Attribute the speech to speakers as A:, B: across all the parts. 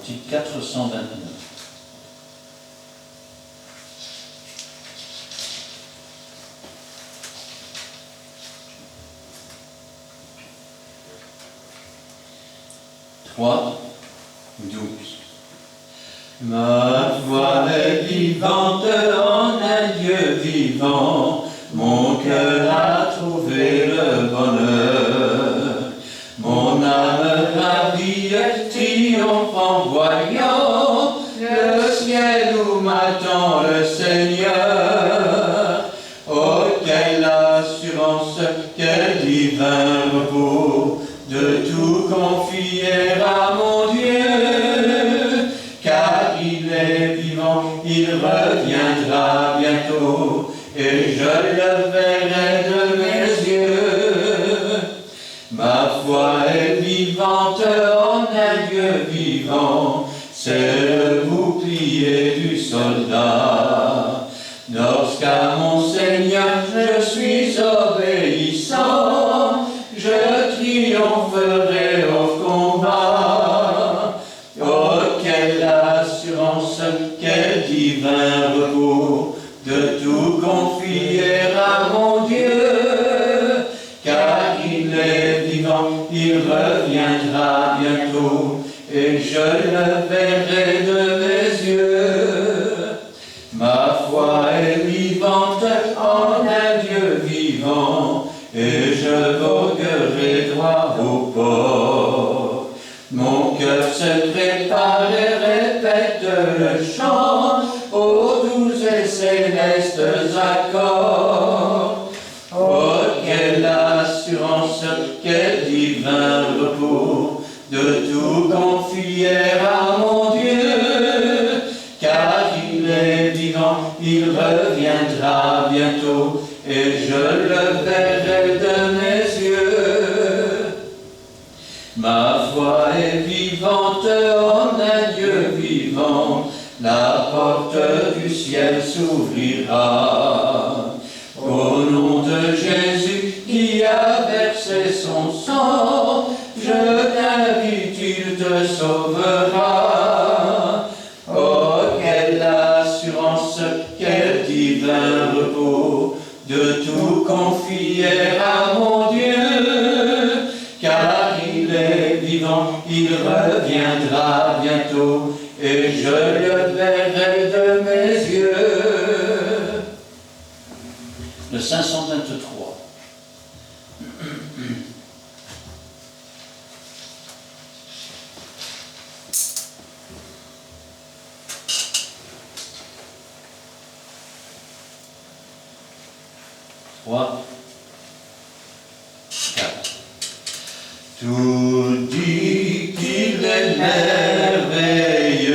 A: cantique 429. Trois, 12. Ma voix est vivante en un Dieu vivant, mon cœur a trouvé le bonheur. Mon âme ravie triomphe en voyant le ciel où m'attend le Seigneur. Oh, quelle assurance, quel divin repos, de tout confier à mon Dieu, car il est vivant, il reviendra bientôt, et je le verrai de mes yeux. Ma foi est vivante en un Dieu vivant, c'est le bouclier du soldat. Lorsqu'à mon Seigneur je suis obéissant, je triompherai au combat. Oh, quelle assurance, quel divin repos, de tout confier à mon Dieu, car il est vivant, il reviendra bientôt, et je le verrai de mes yeux. Ma foi est vivante en un Dieu vivant, et je voguerai droit au port. Mon cœur se prépare et répète le chant aux doux et célestes accords. Oh, quelle assurance, quel divin repos, de tout confier à mon Dieu, car il est vivant, il reviendra bientôt, et je le verrai de mes yeux. Ma foi est vivante en un Dieu vivant, la porte du ciel s'ouvrira. Au nom de Jésus qui a versé son sang, je t'invite, il te sauvera. Oh, quelle assurance, quel divin repos, de tout confier à mon Dieu, car il est vivant, il reviendra bientôt, et je le verrai de mes yeux. Le 523. Trois, quatre. Tout dit qu'il est merveilleux,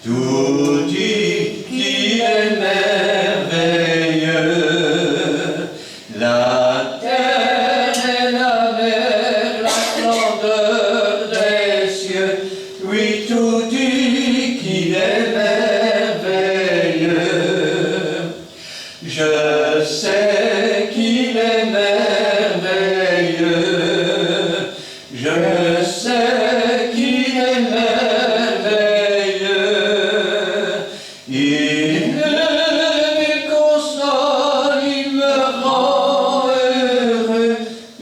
A: tout dit qu'il est merveilleux. La terre et la mer, la splendeur des cieux, oui, tout dit qu'il est merveilleux. Je sais qu'il est merveilleux, je sais qu'il est merveilleux. Il me console, il me rend heureux,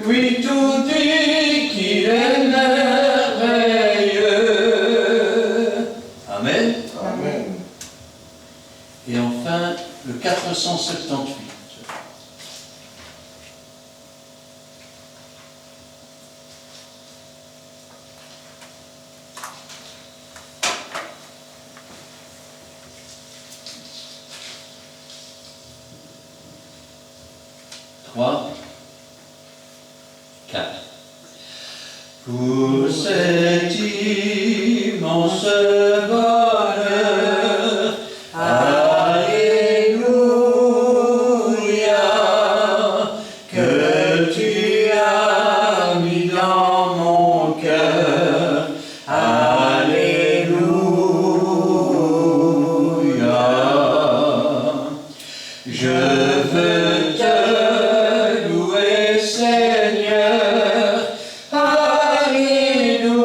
A: oui, tout dit qu'il est merveilleux. Amen.
B: Amen.
A: Et enfin, le 478. Trois, quatre. Pour cet immense bonheur, alléluia, que tu as mis dans mon cœur, alléluia. Je veux te louer, Seigneur, alléluia.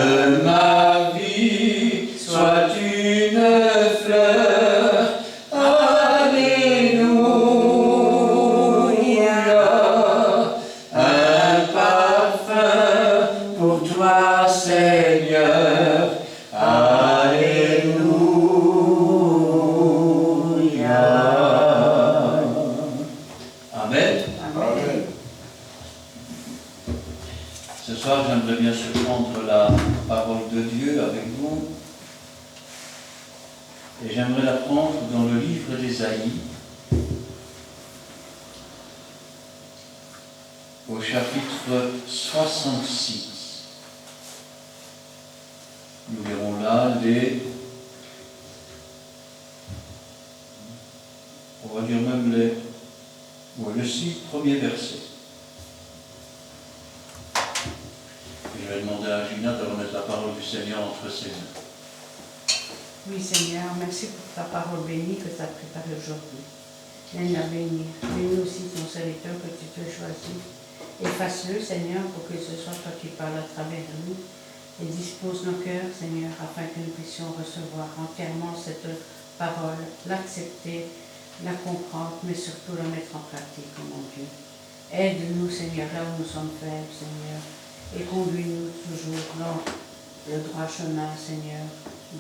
A: de ma vie, sois une fleur. Alléluia. Un parfum pour toi, Seigneur. Alléluia. Amen.
B: Amen.
A: Ce soir, j'aimerais bien surprendre la parole de Dieu avec vous. Et j'aimerais la prendre dans le livre d'Ésaïe, au chapitre 66. Nous verrons là on va dire même le 6 premiers versets. Et je vais demander à Gina de remettre la parole du Seigneur entre ses mains.
C: Oui, Seigneur, merci pour ta parole bénie que tu as préparée aujourd'hui. Viens la bénir. Bénis aussi ton serviteur que tu te choisis. Efface-le, Seigneur, pour que ce soit toi qui parles à travers nous. Et dispose nos cœurs, Seigneur, afin que nous puissions recevoir entièrement cette parole, l'accepter, la comprendre, mais surtout la mettre en pratique, oh mon Dieu. Aide-nous, Seigneur, là où nous sommes faibles, Seigneur, et conduis-nous toujours dans le droit chemin, Seigneur.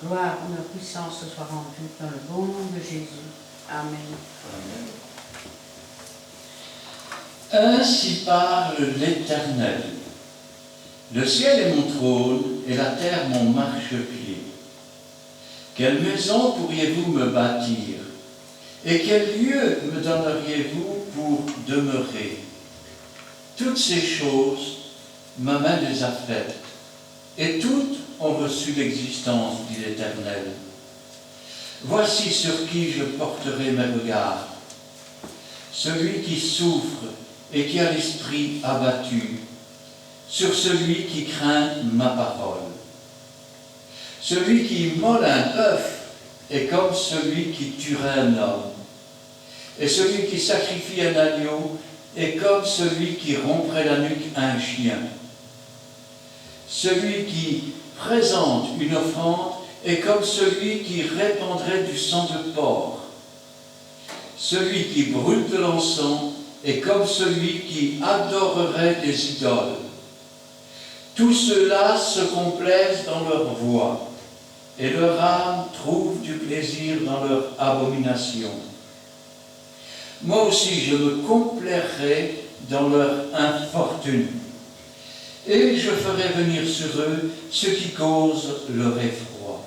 C: Gloire, honneur, puissance ce soit rendue dans le bon nom de Jésus. Amen.
A: Amen. Ainsi parle l'Éternel. Le ciel est mon trône et la terre mon marchepied. Quelle maison pourriez-vous me bâtir? Et quel lieu me donneriez-vous pour demeurer? Toutes ces choses, ma main les a faites, et toutes ont reçu l'existence, dit l'Éternel. Voici sur qui je porterai mes regards, celui qui souffre et qui a l'esprit abattu, sur celui qui craint ma parole. Celui qui immole un bœuf est comme celui qui tuerait un homme, et celui qui sacrifie un agneau est comme celui qui romprait la nuque à un chien. Celui qui présente une offrande est comme celui qui répandrait du sang de porc. Celui qui brûle de l'encens est comme celui qui adorerait des idoles. Tous ceux-là se complaisent dans leur voie, et leur âme trouve du plaisir dans leur abomination. Moi aussi, je me complairai dans leur infortune, et je ferai venir sur eux ce qui cause leur effroi,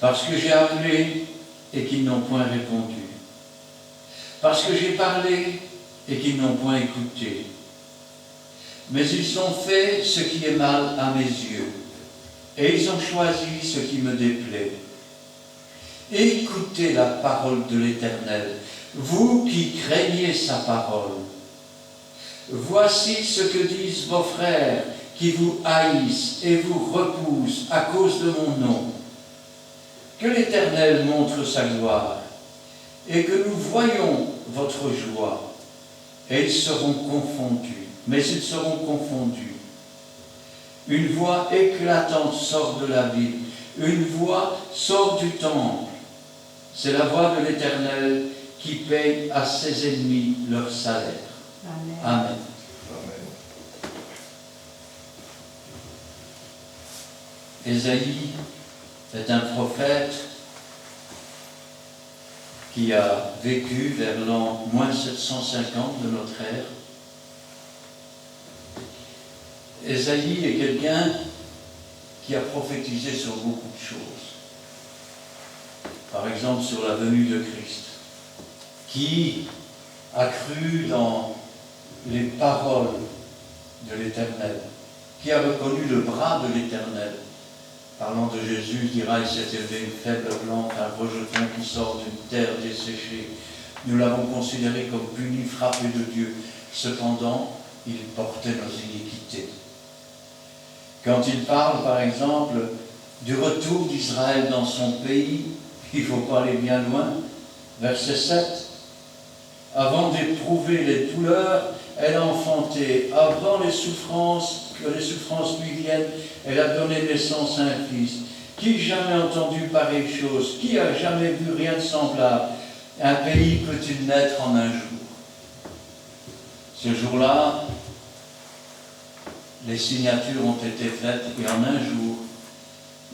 A: parce que j'ai appelé et qu'ils n'ont point répondu, parce que j'ai parlé et qu'ils n'ont point écouté. Mais ils ont fait ce qui est mal à mes yeux, et ils ont choisi ce qui me déplaît. Écoutez la parole de l'Éternel, vous qui craignez sa parole. Voici ce que disent vos frères qui vous haïssent et vous repoussent à cause de mon nom. Que l'Éternel montre sa gloire, et que nous voyions votre joie, et ils seront confondus. Mais ils seront confondus. Une voix éclatante sort de la ville, une voix sort du temple. C'est la voix de l'Éternel qui paye à ses ennemis leur salaire.
C: Amen.
A: Amen. Ésaïe est un prophète qui a vécu vers l'an -750 de notre ère. Ésaïe est quelqu'un qui a prophétisé sur beaucoup de choses. Par exemple, sur la venue de Christ, qui a cru dans les paroles de l'Éternel, qui a reconnu le bras de l'Éternel. Parlant de Jésus, il dira, il s'est élevé une faible plante, un rejeton qui sort d'une terre desséchée. Nous l'avons considéré comme puni, frappé de Dieu. Cependant, il portait nos iniquités. Quand il parle, par exemple, du retour d'Israël dans son pays, il ne faut pas aller bien loin, verset 7, avant d'éprouver les douleurs, elle a enfanté, avant que les souffrances lui viennent, elle a donné naissance à un fils. Qui jamais entendu pareille chose? Qui a jamais vu rien de semblable? Un pays peut-il naître en un jour? Ce jour-là, les signatures ont été faites et en un jour,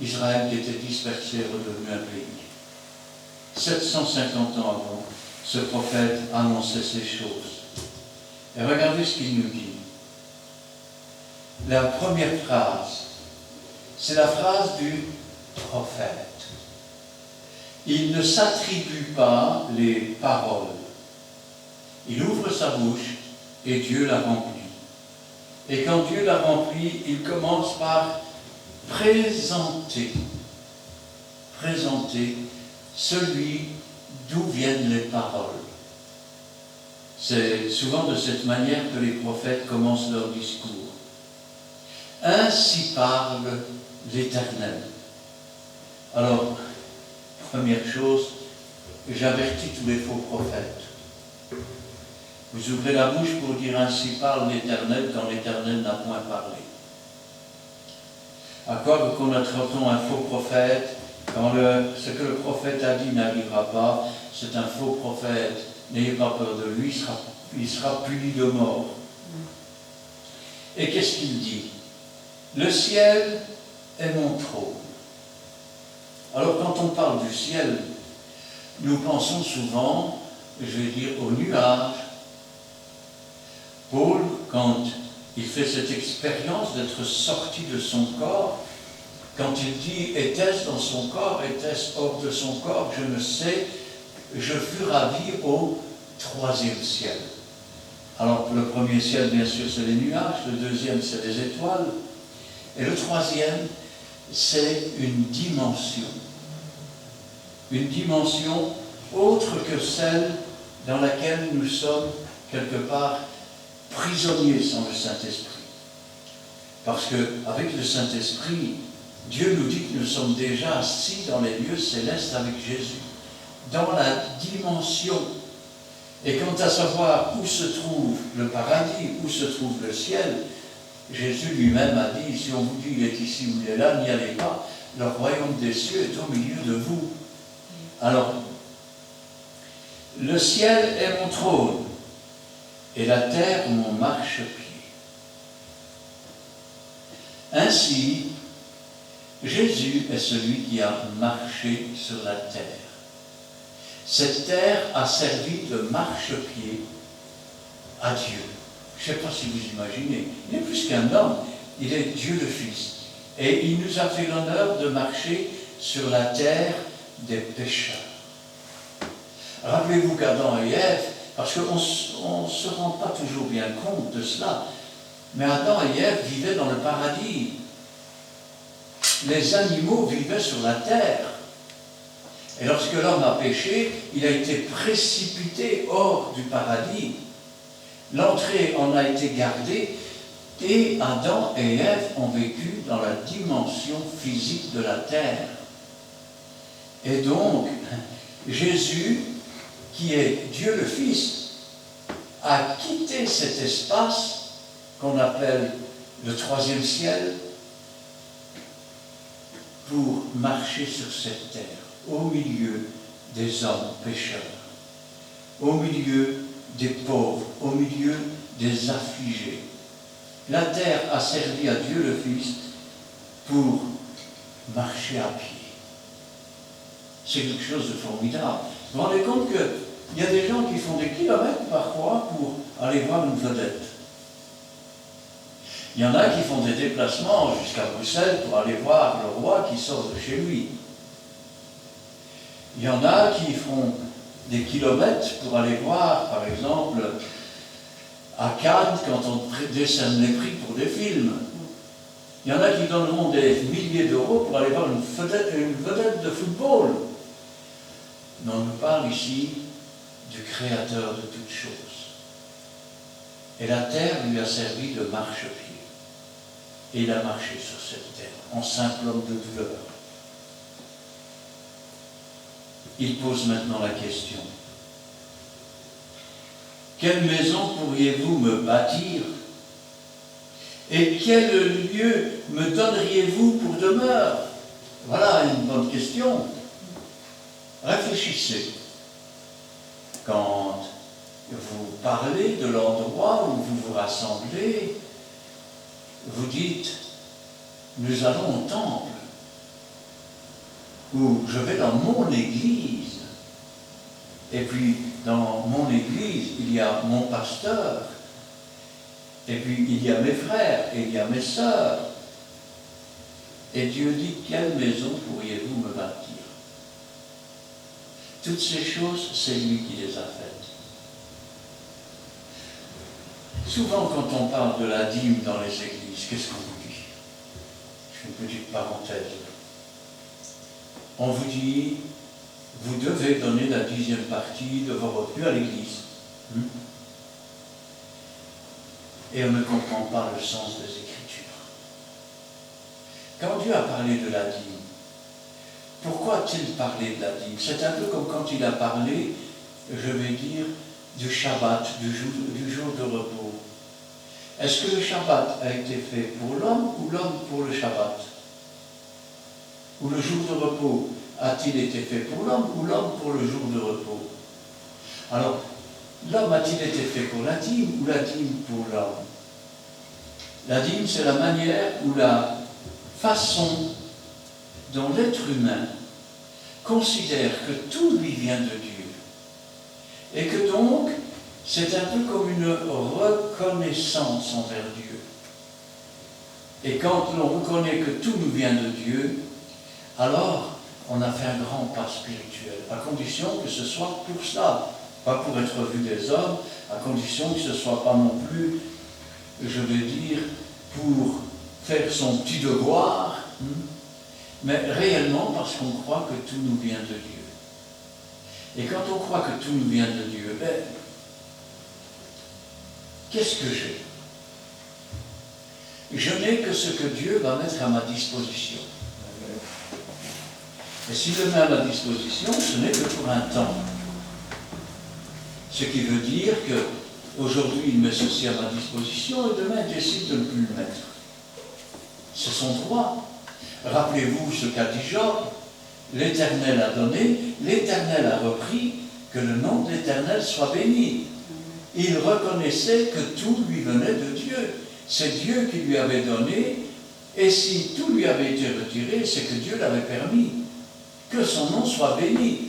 A: Israël qui était dispersé est redevenu un pays. 750 ans avant, ce prophète annonçait ces choses. Et regardez ce qu'il nous dit. La première phrase, c'est la phrase du prophète. Il ne s'attribue pas les paroles. Il ouvre sa bouche et Dieu la remplit. Et quand Dieu la remplit, il commence par présenter celui d'où viennent les paroles. C'est souvent de cette manière que les prophètes commencent leur discours. Ainsi parle l'Éternel. Alors, première chose, j'avertis tous les faux prophètes. Vous ouvrez la bouche pour dire ainsi parle l'Éternel quand l'Éternel n'a point parlé. À quoi qu'on attrapons un faux prophète, quand ce que le prophète a dit n'arrivera pas, c'est un faux prophète. N'ayez pas peur de lui, il sera puni de mort. Et qu'est-ce qu'il dit? Le ciel est mon trône. Alors quand on parle du ciel, nous pensons souvent, je vais dire, aux nuages. Paul, quand il fait cette expérience d'être sorti de son corps, quand il dit « était-ce dans son corps, était-ce hors de son corps, je ne sais, je fus ravi au troisième ciel ». Alors le premier ciel, bien sûr, c'est les nuages, le deuxième, c'est les étoiles, et le troisième, c'est une dimension autre que celle dans laquelle nous sommes quelque part prisonniers sans le Saint-Esprit. Parce qu'avec le Saint-Esprit, Dieu nous dit que nous sommes déjà assis dans les lieux célestes avec Jésus, dans la dimension. Et quant à savoir où se trouve le paradis, où se trouve le ciel, Jésus lui-même a dit, si on vous dit il est ici ou il est là, n'y allez pas, le royaume des cieux est au milieu de vous. Alors, le ciel est mon trône, et la terre mon marchepied. Ainsi, Jésus est celui qui a marché sur la terre. Cette terre a servi de marchepied à Dieu. Je ne sais pas si vous imaginez, il est plus qu'un homme, il est Dieu le Fils. Et il nous a fait l'honneur de marcher sur la terre des pécheurs. Rappelez-vous qu'Adam et Ève, parce qu'on ne se rend pas toujours bien compte de cela, mais Adam et Ève vivaient dans le paradis. Les animaux vivaient sur la terre. Et lorsque l'homme a péché, il a été précipité hors du paradis. L'entrée en a été gardée et Adam et Ève ont vécu dans la dimension physique de la terre. Et donc, Jésus, qui est Dieu le Fils, a quitté cet espace qu'on appelle le troisième ciel pour marcher sur cette terre, au milieu des hommes pécheurs, au milieu des pauvres, au milieu des affligés. La terre a servi à Dieu le Fils pour marcher à pied. C'est quelque chose de formidable. Vous vous rendez compte qu'il y a des gens qui font des kilomètres parfois pour aller voir une vedette. Il y en a qui font des déplacements jusqu'à Bruxelles pour aller voir le roi qui sort de chez lui. Il y en a qui font des kilomètres pour aller voir, par exemple, à Cannes, quand on décerne les prix pour des films. Il y en a qui donneront des milliers d'euros pour aller voir une vedette de football. Mais on nous parle ici du Créateur de toutes choses. Et la terre lui a servi de marchepied. Et il a marché sur cette terre, en simple homme de douleur. Il pose maintenant la question. quelle maison pourriez-vous me bâtir? Et quel lieu me donneriez-vous pour demeure? Voilà une bonne question. Réfléchissez. Quand vous parlez de l'endroit où vous vous rassemblez, vous dites, nous allons au temple, ou je vais dans mon église, et puis dans mon église, il y a mon pasteur, et puis il y a mes frères, et il y a mes sœurs. Et Dieu dit, quelle maison pourriez-vous me bâtir? Toutes ces choses, c'est lui qui les a faites. Souvent, quand on parle de la dîme dans les églises, qu'est-ce qu'on vous dit? Je fais une petite parenthèse. On vous dit, vous devez donner la 10e partie de vos revenus à l'église. Et on ne comprend pas le sens des Écritures. Quand Dieu a parlé de la dîme, pourquoi a-t-il parlé de la dîme? C'est un peu comme quand il a parlé, je vais dire, du Shabbat, du jour de repos. Est-ce que le Shabbat a été fait pour l'homme ou l'homme pour le Shabbat? Ou le jour de repos a-t-il été fait pour l'homme ou l'homme pour le jour de repos? Alors, l'homme a-t-il été fait pour la dîme ou la dîme pour l'homme? La dîme, c'est la manière ou la façon dont l'être humain considère que tout lui vient de Dieu. Et que donc, c'est un peu comme une reconnaissance envers Dieu. Et quand l'on reconnaît que tout nous vient de Dieu, alors on a fait un grand pas spirituel, à condition que ce soit pour cela, pas pour être vu des hommes, à condition que ce ne soit pas non plus, je vais dire, pour faire son petit devoir, mais réellement parce qu'on croit que tout nous vient de Dieu. Et quand on croit que tout nous vient de Dieu, ben, qu'est-ce que j'ai? Je n'ai que ce que Dieu va mettre à ma disposition. Et s'il le met à ma disposition, ce n'est que pour un temps. Ce qui veut dire qu'aujourd'hui, il met ceci à ma disposition et demain, il décide de ne plus le mettre. C'est son droit. Rappelez-vous ce qu'a dit Job. L'Éternel a donné, l'Éternel a repris, que le nom de l'Éternel soit béni. Il reconnaissait que tout lui venait de Dieu. C'est Dieu qui lui avait donné, et si tout lui avait été retiré, c'est que Dieu l'avait permis. Que son nom soit béni.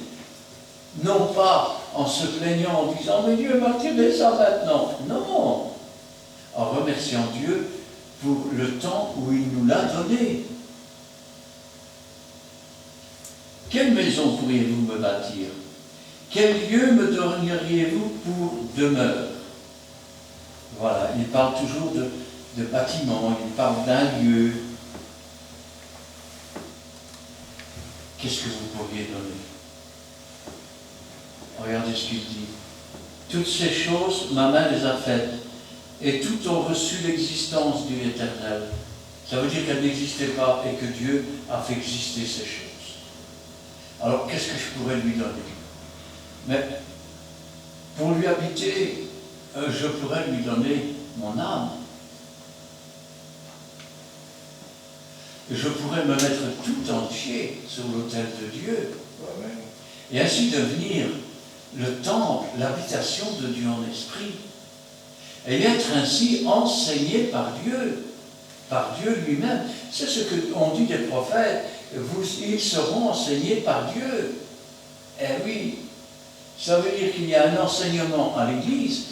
A: Non pas en se plaignant, en disant « Mais Dieu m'a retiré ça maintenant ». Non. En remerciant Dieu pour le temps où il nous l'a donné. Quelle maison pourriez-vous me bâtir? Quel lieu me donneriez-vous pour demeure? Voilà, il parle toujours de bâtiment, il parle d'un lieu. Qu'est-ce que vous pourriez donner? Regardez ce qu'il dit. Toutes ces choses, ma main les a faites, et toutes ont reçu l'existence du Éternel. Ça veut dire qu'elles n'existaient pas et que Dieu a fait exister ces choses. Alors, qu'est-ce que je pourrais lui donner? Mais pour lui habiter, je pourrais lui donner mon âme. Je pourrais me mettre tout entier sur l'autel de Dieu. Et ainsi devenir le temple, l'habitation de Dieu en esprit. Et être ainsi enseigné par Dieu lui-même. C'est ce qu'on dit des prophètes. Ils seront enseignés par Dieu. Eh oui, ça veut dire qu'il y a un enseignement à l'Église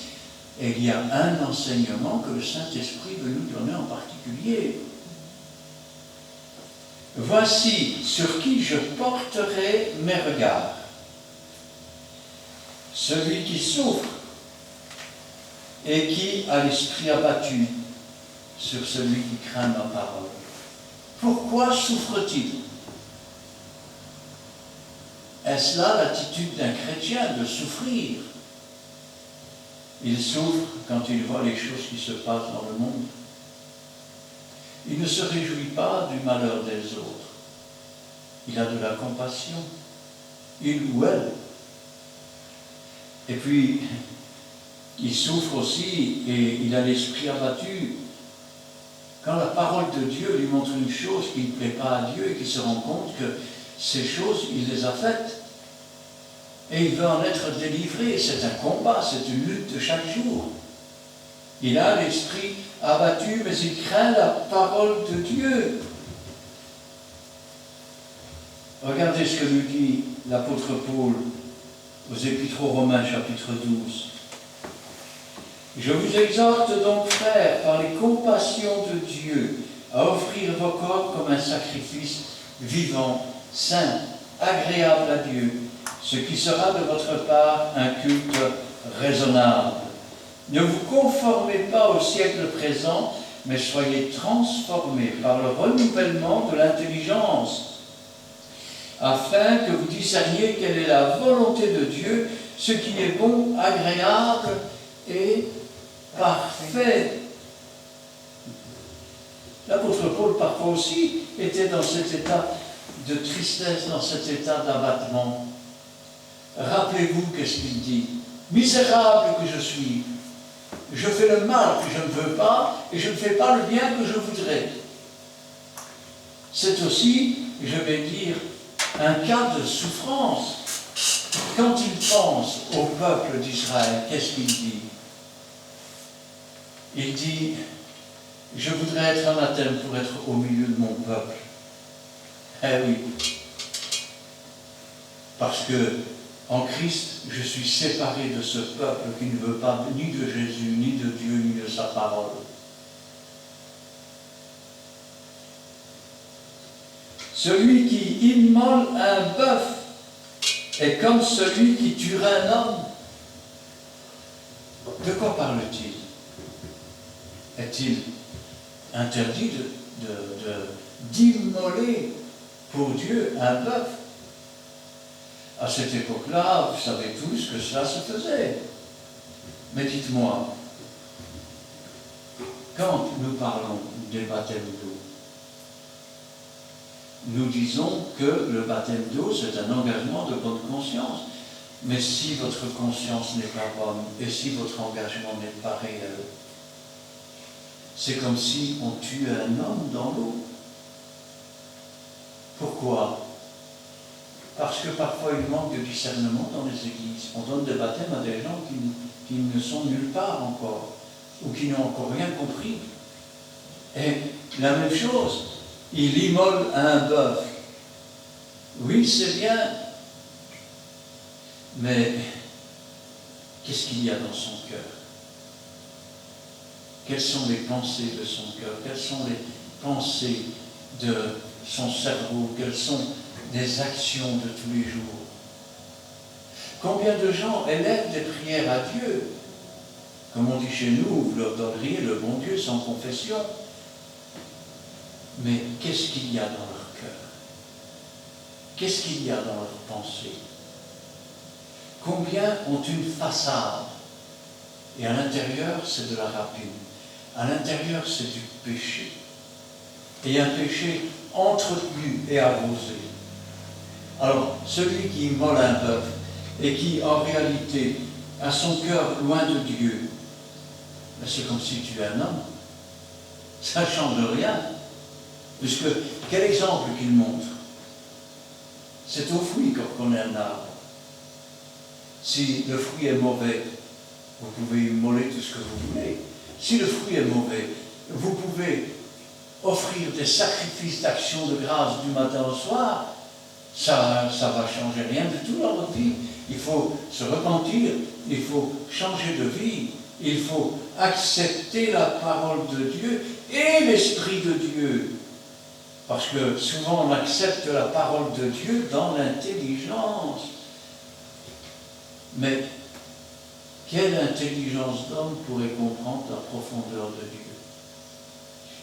A: et il y a un enseignement que le Saint-Esprit veut nous donner en particulier. Voici sur qui je porterai mes regards. Celui qui souffre et qui a l'esprit abattu sur celui qui craint ma parole. Pourquoi souffre-t-il? Est-ce là l'attitude d'un chrétien de souffrir? Il souffre quand il voit les choses qui se passent dans le monde. Il ne se réjouit pas du malheur des autres. Il a de la compassion. Il ou elle. Et puis, il souffre aussi et il a l'esprit abattu. Quand la parole de Dieu lui montre une chose qui ne plaît pas à Dieu et qu'il se rend compte que ces choses, il les a faites. Et il veut en être délivré. C'est un combat, c'est une lutte de chaque jour. Il a l'esprit abattu, mais il craint la parole de Dieu. Regardez ce que nous dit l'apôtre Paul aux Épîtres aux Romains, chapitre 12. Je vous exhorte donc, frères, par les compassions de Dieu, à offrir vos corps comme un sacrifice vivant, saint, agréable à Dieu, ce qui sera de votre part un culte raisonnable. Ne vous conformez pas au siècle présent, mais soyez transformés par le renouvellement de l'intelligence, afin que vous discerniez quelle est la volonté de Dieu, ce qui est bon, agréable et parfait. L'apôtre Paul, parfois aussi, était dans cet état de tristesse, dans cet état d'abattement. Rappelez-vous qu'est-ce qu'il dit. Misérable que je suis, je fais le mal que je ne veux pas et je ne fais pas le bien que je voudrais. C'est aussi, je vais dire, un cas de souffrance. Quand il pense au peuple d'Israël, qu'est-ce qu'il dit? Il dit, je voudrais être anathème pour être au milieu de mon peuple. Eh oui. Parce que en Christ, je suis séparé de ce peuple qui ne veut pas ni de Jésus, ni de Dieu, ni de sa parole. Celui qui immole un bœuf est comme celui qui tuerait un homme. De quoi parle-t-il? Est-il interdit d'immoler pour Dieu un bœuf? À cette époque-là, vous savez tous que cela se faisait. Mais dites-moi, quand nous parlons des baptêmes d'eau, nous disons que le baptême d'eau, c'est un engagement de bonne conscience. Mais si votre conscience n'est pas bonne et si votre engagement n'est pas réel, c'est comme si on tuait un homme dans l'eau. Pourquoi? Parce que parfois il manque de discernement dans les églises. On donne des baptêmes à des gens qui ne sont nulle part encore, ou qui n'ont encore rien compris. Et la même chose, il immole un bœuf. Oui, c'est bien, mais qu'est-ce qu'il y a dans son cœur? Quelles sont les pensées de son cœur? Quelles sont les pensées de son cerveau? Quelles sont des actions de tous les jours? Combien de gens élèvent des prières à Dieu? Comme on dit chez nous, vous leur donneriez le bon Dieu sans confession. Mais qu'est-ce qu'il y a dans leur cœur? Qu'est-ce qu'il y a dans leurs pensées? Combien ont une façade? Et à l'intérieur, c'est de la rapine. À l'intérieur, c'est du péché. Et un péché entretenu et arrosé. Alors, celui qui immole un bœuf et qui, en réalité, a son cœur loin de Dieu, ben c'est comme si tu es un homme. Ça ne change rien. Puisque, quel exemple qu'il montre? C'est au fruit qu'on est un arbre. Si le fruit est mauvais, vous pouvez immoler tout ce que vous voulez. Si le fruit est mauvais, vous pouvez offrir des sacrifices d'action de grâce du matin au soir. Ça va changer rien du tout dans votre vie. Il faut se repentir, il faut changer de vie, il faut accepter la parole de Dieu et l'Esprit de Dieu. Parce que souvent on accepte la parole de Dieu dans l'intelligence. Mais quelle intelligence d'homme pourrait comprendre la profondeur de Dieu?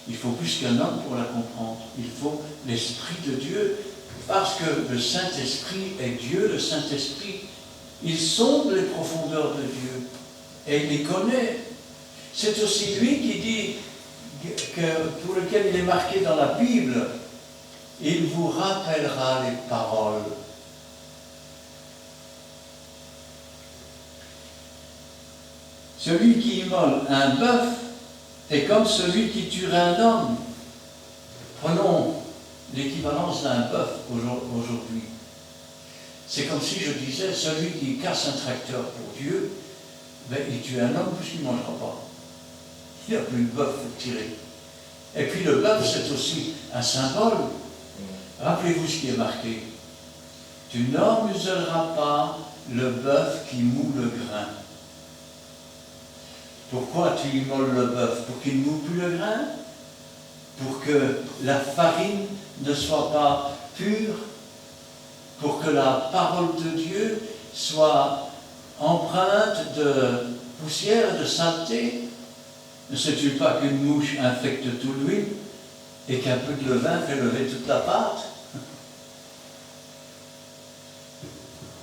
A: Il faut plus qu'un homme pour la comprendre. Il faut l'Esprit de Dieu, parce que le Saint-Esprit est Dieu, le Saint-Esprit, il sonde les profondeurs de Dieu et il les connaît. C'est aussi lui qui dit, pour lequel il est marqué dans la Bible, il vous rappellera les paroles. Celui qui immole un bœuf est comme celui qui tuerait un homme. Prenons l'équivalence d'un bœuf aujourd'hui. C'est comme si je disais, celui qui casse un tracteur pour Dieu, ben, il tue un homme puisqu'il ne mangera pas. Il n'y a plus de bœuf pour tirer. Et puis le bœuf, c'est aussi un symbole. Rappelez-vous ce qui est marqué. Tu n'emmuselleras pas le bœuf qui moud le grain. Pourquoi tu immoles le bœuf? Pour qu'il ne moud plus le grain? Pour que la farine ne soit pas pure? Pour que la parole de Dieu soit empreinte de poussière, de saleté? Ne sais-tu pas qu'une mouche infecte toute l'huile et qu'un peu de levain fait lever toute la pâte?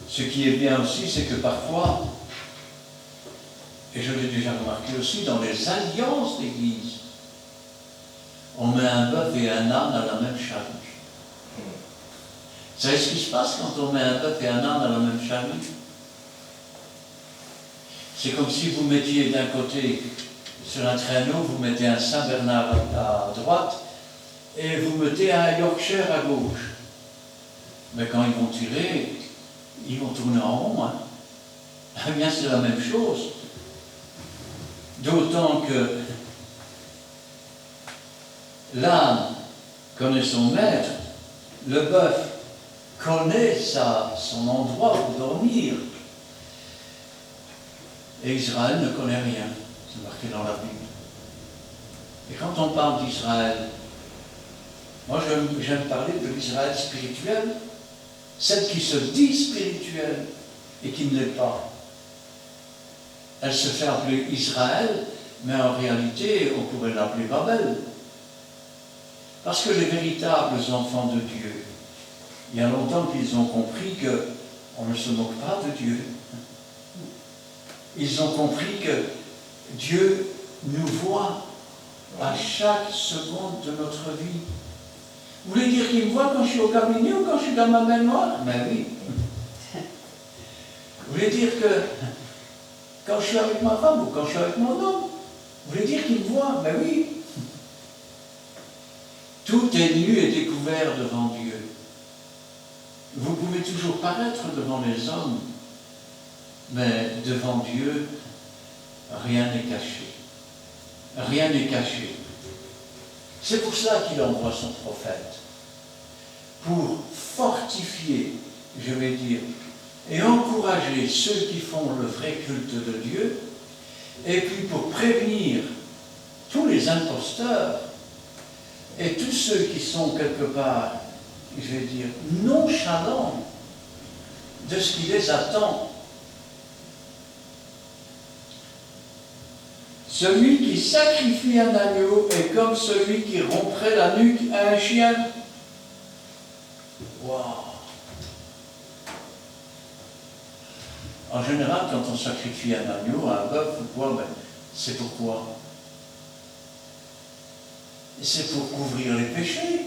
A: Ce qui est bien aussi, c'est que parfois, et je l'ai déjà remarqué aussi dans les alliances d'église, on met un bœuf et un âne à la même charrue. Vous savez ce qui se passe quand on met un bœuf et un âne à la même charrue? C'est comme si vous mettiez d'un côté, sur un traîneau, vous mettez un Saint-Bernard à droite et vous mettez un Yorkshire à gauche. Mais quand ils vont tirer, ils vont tourner en rond. Hein. Eh bien, c'est la même chose. D'autant que l'âne connaît son maître, le bœuf connaît son endroit pour dormir. Et Israël ne connaît rien. C'est marqué dans la Bible. Et quand on parle d'Israël, moi j'aime parler de l'Israël spirituel, celle qui se dit spirituelle et qui ne l'est pas. Elle se fait appeler Israël, mais en réalité, on pourrait l'appeler Babel. Parce que les véritables enfants de Dieu, il y a longtemps qu'ils ont compris qu'on ne se moque pas de Dieu. Ils ont compris que Dieu nous voit à chaque seconde de notre vie. Vous voulez dire qu'il me voit quand je suis au cabinet ou quand je suis dans ma baignoire? Ben oui. Vous voulez dire que quand je suis avec ma femme ou quand je suis avec mon homme, vous voulez dire qu'il me voit? Ben oui. Tout est nu et découvert devant Dieu. Vous pouvez toujours paraître devant les hommes, mais devant Dieu, rien n'est caché. Rien n'est caché. C'est pour ça qu'il envoie son prophète. Pour fortifier, je vais dire, et encourager ceux qui font le vrai culte de Dieu, et puis pour prévenir tous les imposteurs et tous ceux qui sont quelque part, je vais dire, nonchalants de ce qui les attend. Celui qui sacrifie un agneau est comme celui qui romprait la nuque à un chien. Waouh! En général, quand on sacrifie un agneau, un bœuf ou quoi, ben, c'est pourquoi? C'est pour couvrir les péchés,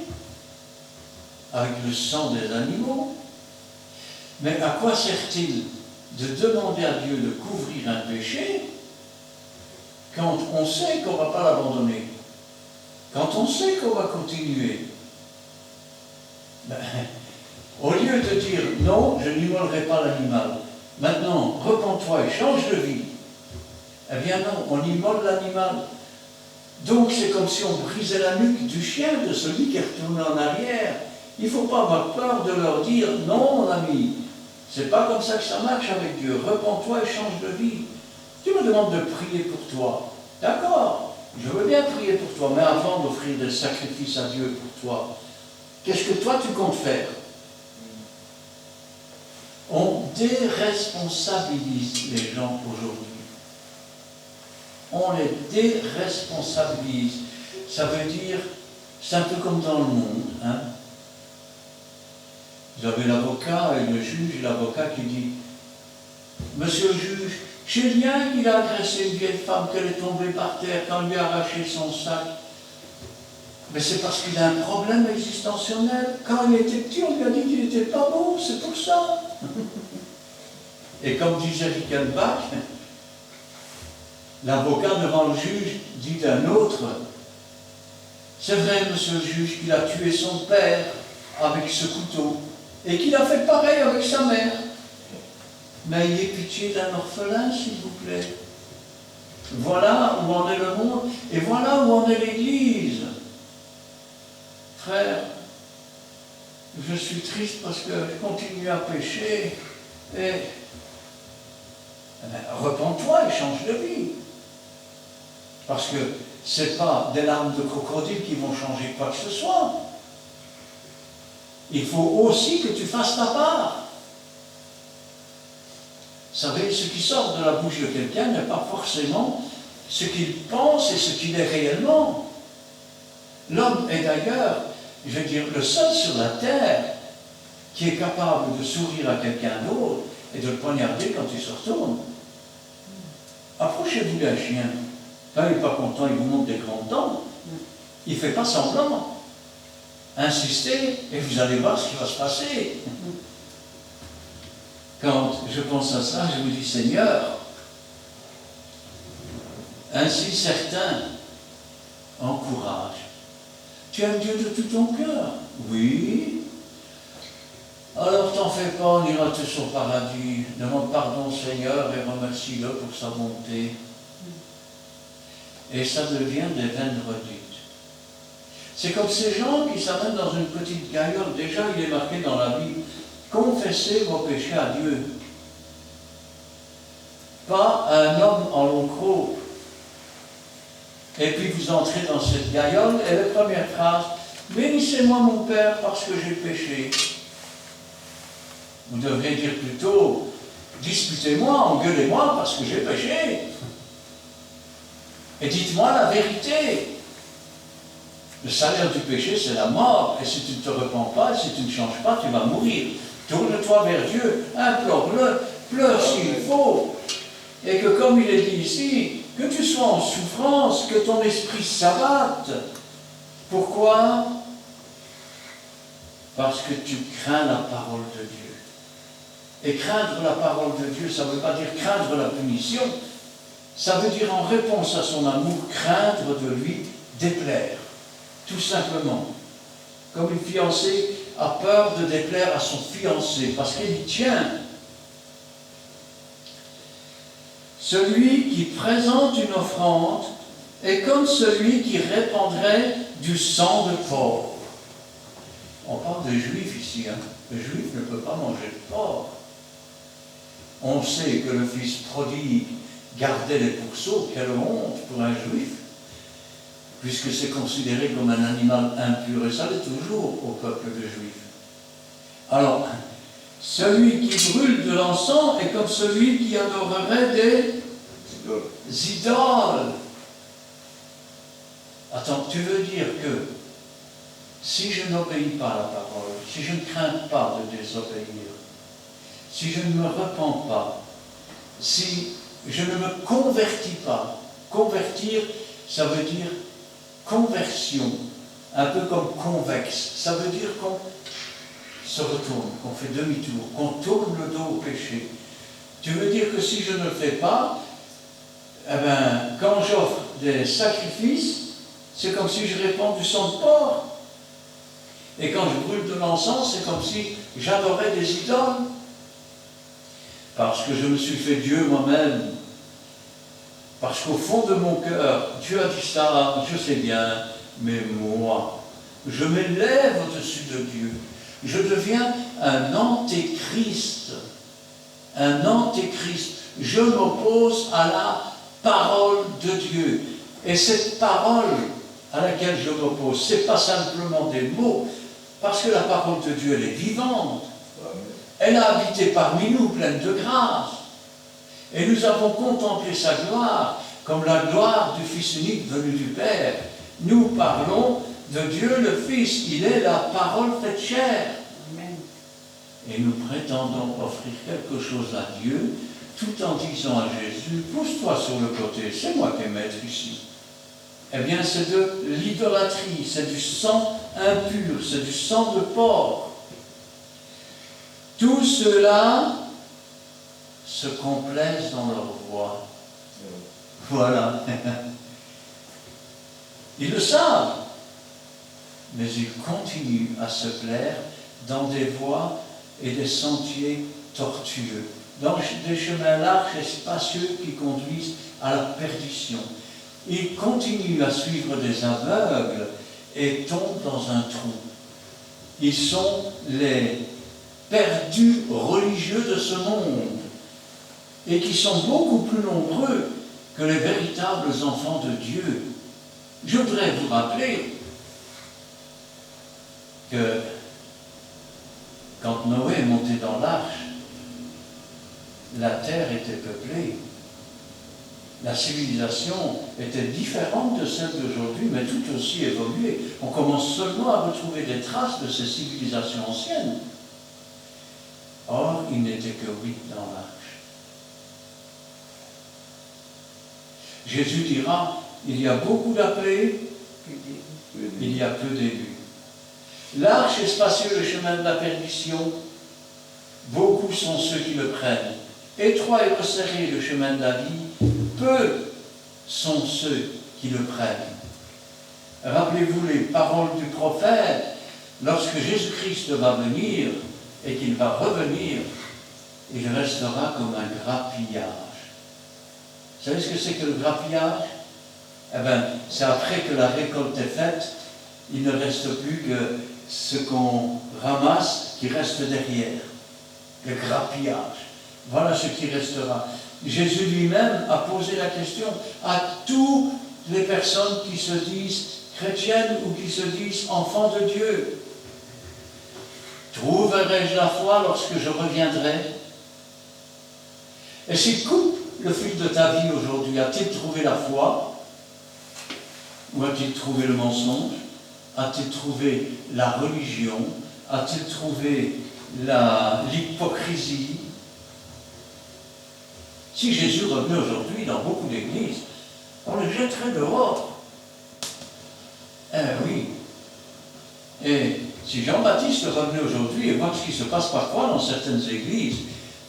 A: avec le sang des animaux. Mais à quoi sert-il de demander à Dieu de couvrir un péché quand on sait qu'on ne va pas l'abandonner, quand on sait qu'on va continuer? Ben, au lieu de dire non, je n'immolerai pas l'animal, maintenant repens-toi et change de vie, eh bien non, on immole l'animal. Donc c'est comme si on brisait la nuque du chien, de celui qui est retourné en arrière. Il ne faut pas avoir peur de leur dire non, mon ami, c'est pas comme ça que ça marche avec Dieu, repens-toi et change de vie. Tu me demandes de prier pour toi. D'accord, je veux bien prier pour toi, mais avant d'offrir des sacrifices à Dieu pour toi, qu'est-ce que toi tu comptes faire? On déresponsabilise les gens aujourd'hui. On les déresponsabilise. Ça veut dire, c'est un peu comme dans le monde. Hein? Vous avez l'avocat et le juge, et l'avocat qui dit « Monsieur le juge, j'ai bien qu'il a agressé une vieille femme, qu'elle est tombée par terre quand on lui a arraché son sac. Mais c'est parce qu'il a un problème existentiel. Quand il était petit, on lui a dit qu'il n'était pas beau, c'est pour ça. » Et comme disait Rickenbach, l'avocat devant le juge dit d'un autre, c'est vrai, monsieur le juge, qu'il a tué son père avec ce couteau et qu'il a fait pareil avec sa mère. Mais ayez pitié d'un orphelin, s'il vous plaît. Voilà où en est le monde et voilà où en est l'Église. Frère, je suis triste parce que je continue à pécher et repens-toi et change de vie. Parce que ce n'est pas des larmes de crocodile qui vont changer quoi que ce soit. Il faut aussi que tu fasses ta part. Vous savez, ce qui sort de la bouche de quelqu'un n'est pas forcément ce qu'il pense et ce qu'il est réellement. L'homme est d'ailleurs, je veux dire, le seul sur la terre qui est capable de sourire à quelqu'un d'autre et de le poignarder quand il se retourne. Approchez-vous d'un chien. Quand il n'est pas content, il vous montre des grands dents. Il ne fait pas semblant. Insistez et vous allez voir ce qui va se passer. Quand je pense à ça, je me dis, Seigneur, ainsi certains encouragent. Tu aimes Dieu de tout ton cœur? Oui. Alors t'en fais pas, on ira tous au paradis. Demande pardon Seigneur et remercie-le pour sa bonté. Et ça devient des vaines redites. C'est comme ces gens qui s'amènent dans une petite gaillole. Déjà, il est marqué dans la Bible, confessez vos péchés à Dieu. Pas à un homme en long croupe. Et puis vous entrez dans cette gaillole et la première phrase, bénissez-moi mon Père parce que j'ai péché. Vous devriez dire plutôt, disputez-moi, engueulez-moi parce que j'ai péché. Et dites-moi la vérité. Le salaire du péché, c'est la mort. Et si tu ne te repens pas, si tu ne changes pas, tu vas mourir. Tourne-toi vers Dieu, implore-le, pleure s'il faut. Et que comme il est dit ici, que tu sois en souffrance, que ton esprit s'abatte. Pourquoi? Parce que tu crains la parole de Dieu. Et craindre la parole de Dieu, ça ne veut pas dire craindre la punition. Ça veut dire en réponse à son amour, craindre de lui déplaire. Tout simplement. Comme une fiancée a peur de déplaire à son fiancé, parce qu'elle y tient. Celui qui présente une offrande est comme celui qui répandrait du sang de porc. On parle de juifs ici, hein. Le juif ne peut pas manger de porc. On sait que le fils prodigue gardait les pourceaux, quelle honte pour un juif, puisque c'est considéré comme un animal impur, et ça l'est toujours au peuple de juifs. Alors, celui qui brûle de l'encens est comme celui qui adorerait des idoles. Attends, tu veux dire que si je n'obéis pas à la parole, si je ne crains pas de désobéir, si je ne me repens pas, si je ne me convertis pas, convertir, ça veut dire conversion, un peu comme convexe, ça veut dire qu'on se retourne, qu'on fait demi-tour, qu'on tourne le dos au péché. Tu veux dire que si je ne le fais pas, eh ben, quand j'offre des sacrifices, c'est comme si je répands du sang de porc. Et quand je brûle de l'encens, c'est comme si j'adorais des idoles. Parce que je me suis fait Dieu moi-même. Parce qu'au fond de mon cœur, Dieu a dit ça, je sais bien, mais moi, je m'élève au-dessus de Dieu. Je deviens un antéchrist. Un antéchrist. Je m'oppose à la parole de Dieu. Et cette parole à laquelle je m'oppose, ce n'est pas simplement des mots, parce que la parole de Dieu, elle est vivante. Elle a habité parmi nous, pleine de grâce. Et nous avons contemplé sa gloire, comme la gloire du Fils unique venu du Père. Nous parlons de Dieu le Fils. Il est la parole faite chair. Amen. Et nous prétendons offrir quelque chose à Dieu, tout en disant à Jésus, pousse-toi sur le côté, c'est moi qui est maître ici. Eh bien, c'est de l'idolâtrie, c'est du sang impur, c'est du sang de porc. Tous ceux-là se complaisent dans leur voix. Voilà. Ils le savent, mais ils continuent à se plaire dans des voies et des sentiers tortueux, dans des chemins larges et spacieux qui conduisent à la perdition. Ils continuent à suivre des aveugles et tombent dans un trou. Ils sont les perdus religieux de ce monde et qui sont beaucoup plus nombreux que les véritables enfants de Dieu. Je voudrais vous rappeler que quand Noé est monté dans l'arche, la terre était peuplée. La civilisation était différente de celle d'aujourd'hui, mais tout aussi évoluée. On commence seulement à retrouver des traces de ces civilisations anciennes. Or, il n'était que 8 dans l'arche. Jésus dira, il y a beaucoup d'appelés, il y a peu d'élus. Large et spacieux le chemin de la perdition, beaucoup sont ceux qui le prennent. Étroit et resserré le chemin de la vie, peu sont ceux qui le prennent. Rappelez-vous les paroles du prophète, lorsque Jésus-Christ va venir et qu'il va revenir, il restera comme un grappillage. Vous savez ce que c'est que le grappillage? Eh bien, c'est après que la récolte est faite, il ne reste plus que ce qu'on ramasse qui reste derrière. Le grappillage. Voilà ce qui restera. Jésus lui-même a posé la question à toutes les personnes qui se disent chrétiennes ou qui se disent enfants de Dieu. Trouverai-je la foi lorsque je reviendrai? Et s'il coupe le fil de ta vie aujourd'hui, a-t-il trouvé la foi? Ou a-t-il trouvé le mensonge? A-t-il trouvé la religion? A-t-il trouvé l'hypocrisie? Si Jésus revenait aujourd'hui dans beaucoup d'églises, on le jetterait dehors. Eh oui. Et si Jean-Baptiste revenait aujourd'hui et voit ce qui se passe parfois dans certaines églises,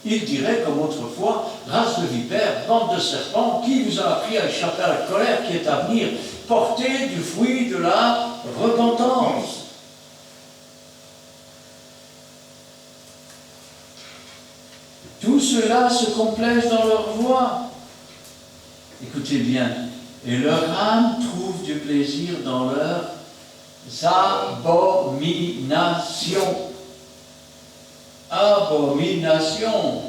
A: il dirait comme autrefois, race de vipères, bande de serpents, qui vous a appris à échapper à la colère qui est à venir, porter du fruit de la repentance. Tous ceux-là se complaisent dans leur voie. Écoutez bien, et leur âme trouve du plaisir dans leurs abominations. Abomination.